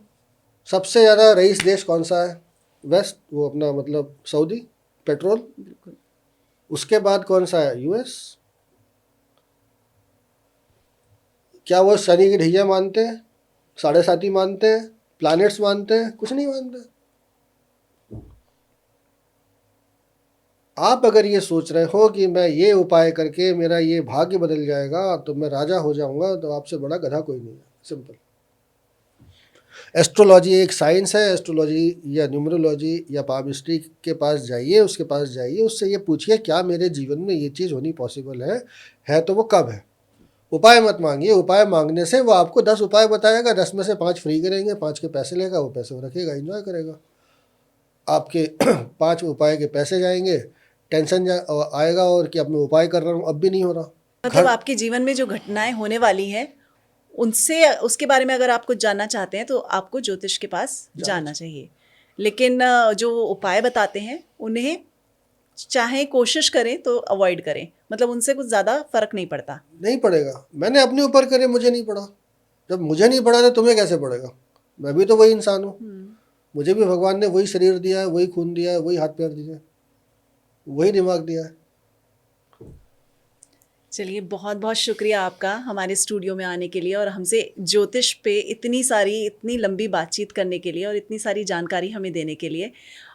सबसे ज़्यादा रईस देश कौन सा है? वेस्ट, वो अपना मतलब सऊदी, पेट्रोल। उसके बाद कौन सा है? US। क्या वो शनि की ढैया मानते हैं? 7.5 मानते हैं? प्लैनेट्स मानते हैं? कुछ नहीं मानते। आप अगर ये सोच रहे हो कि मैं ये उपाय करके मेरा ये भाग्य बदल जाएगा, तो मैं राजा हो जाऊंगा, तो आपसे बड़ा गधा कोई नहीं है। सिंपल। एस्ट्रोलॉजी एक साइंस है। एस्ट्रोलॉजी या न्यूमरोलॉजी या पामिस्ट्री के पास जाइए, उसके पास जाइए, उससे ये पूछिए क्या मेरे जीवन में ये चीज़ होनी पॉसिबल है तो वो कब है। उपाय मत मांगिए। उपाय मांगने से वो आपको 10 उपाय बताएगा, 10 में से 5 फ्री करेंगे, 5 के पैसे लेगा, वो पैसे वो रखेगा, एंजॉय करेगा। आपके 5 उपाय के पैसे जाएंगे, टेंशन आएगा और कि अब मैं उपाय कर रहा हूँ, अब भी नहीं हो रहा। मतलब आपके जीवन में जो घटनाएं होने वाली हैं उनसे उसके बारे में अगर आप कुछ जानना चाहते हैं तो आपको ज्योतिष के पास जाना चाहिए। लेकिन जो उपाय बताते हैं उन्हें चाहे कोशिश करें तो अवॉइड करें, मतलब उनसे कुछ ज़्यादा फर्क नहीं पड़ता। नहीं पड़ेगा, मैंने अपने ऊपर करे, मुझे नहीं पड़ा। जब मुझे नहीं पड़ा तो तुम्हें कैसे पड़ेगा? मैं भी तो वही इंसान हूँ, मुझे भी भगवान ने वही शरीर दिया है, वही खून दिया है, वही हाथ पैर दिए हैं, वही दिमाग दिया है। चलिए, बहुत बहुत शुक्रिया आपका हमारे स्टूडियो में आने के लिए और हमसे ज्योतिष पे इतनी लंबी बातचीत करने के लिए और इतनी सारी जानकारी हमें देने के लिए।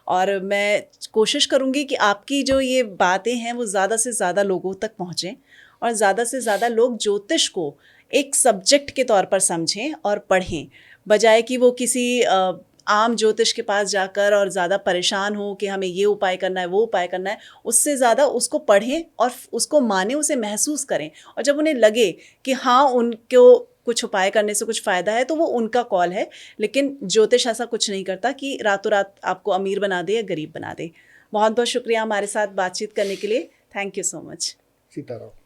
और मैं कोशिश करूँगी कि आपकी जो ये बातें हैं वो ज़्यादा से ज़्यादा लोगों तक पहुँचें और ज़्यादा से ज़्यादा लोग ज्योतिष को एक सब्जेक्ट के तौर पर समझें और पढ़ें, बजाय कि वो किसी आम ज्योतिष के पास जाकर और ज़्यादा परेशान हो कि हमें ये उपाय करना है, वो उपाय करना है। उससे ज़्यादा उसको पढ़ें और उसको मानें, उसे महसूस करें। और जब उन्हें लगे कि हाँ, उनको कुछ उपाय करने से कुछ फ़ायदा है तो वो उनका कॉल है। लेकिन ज्योतिष ऐसा कुछ नहीं करता कि रातों रात आपको अमीर बना दे या गरीब बना दे। बहुत बहुत शुक्रिया हमारे साथ बातचीत करने के लिए। Thank you so much. Sitaram.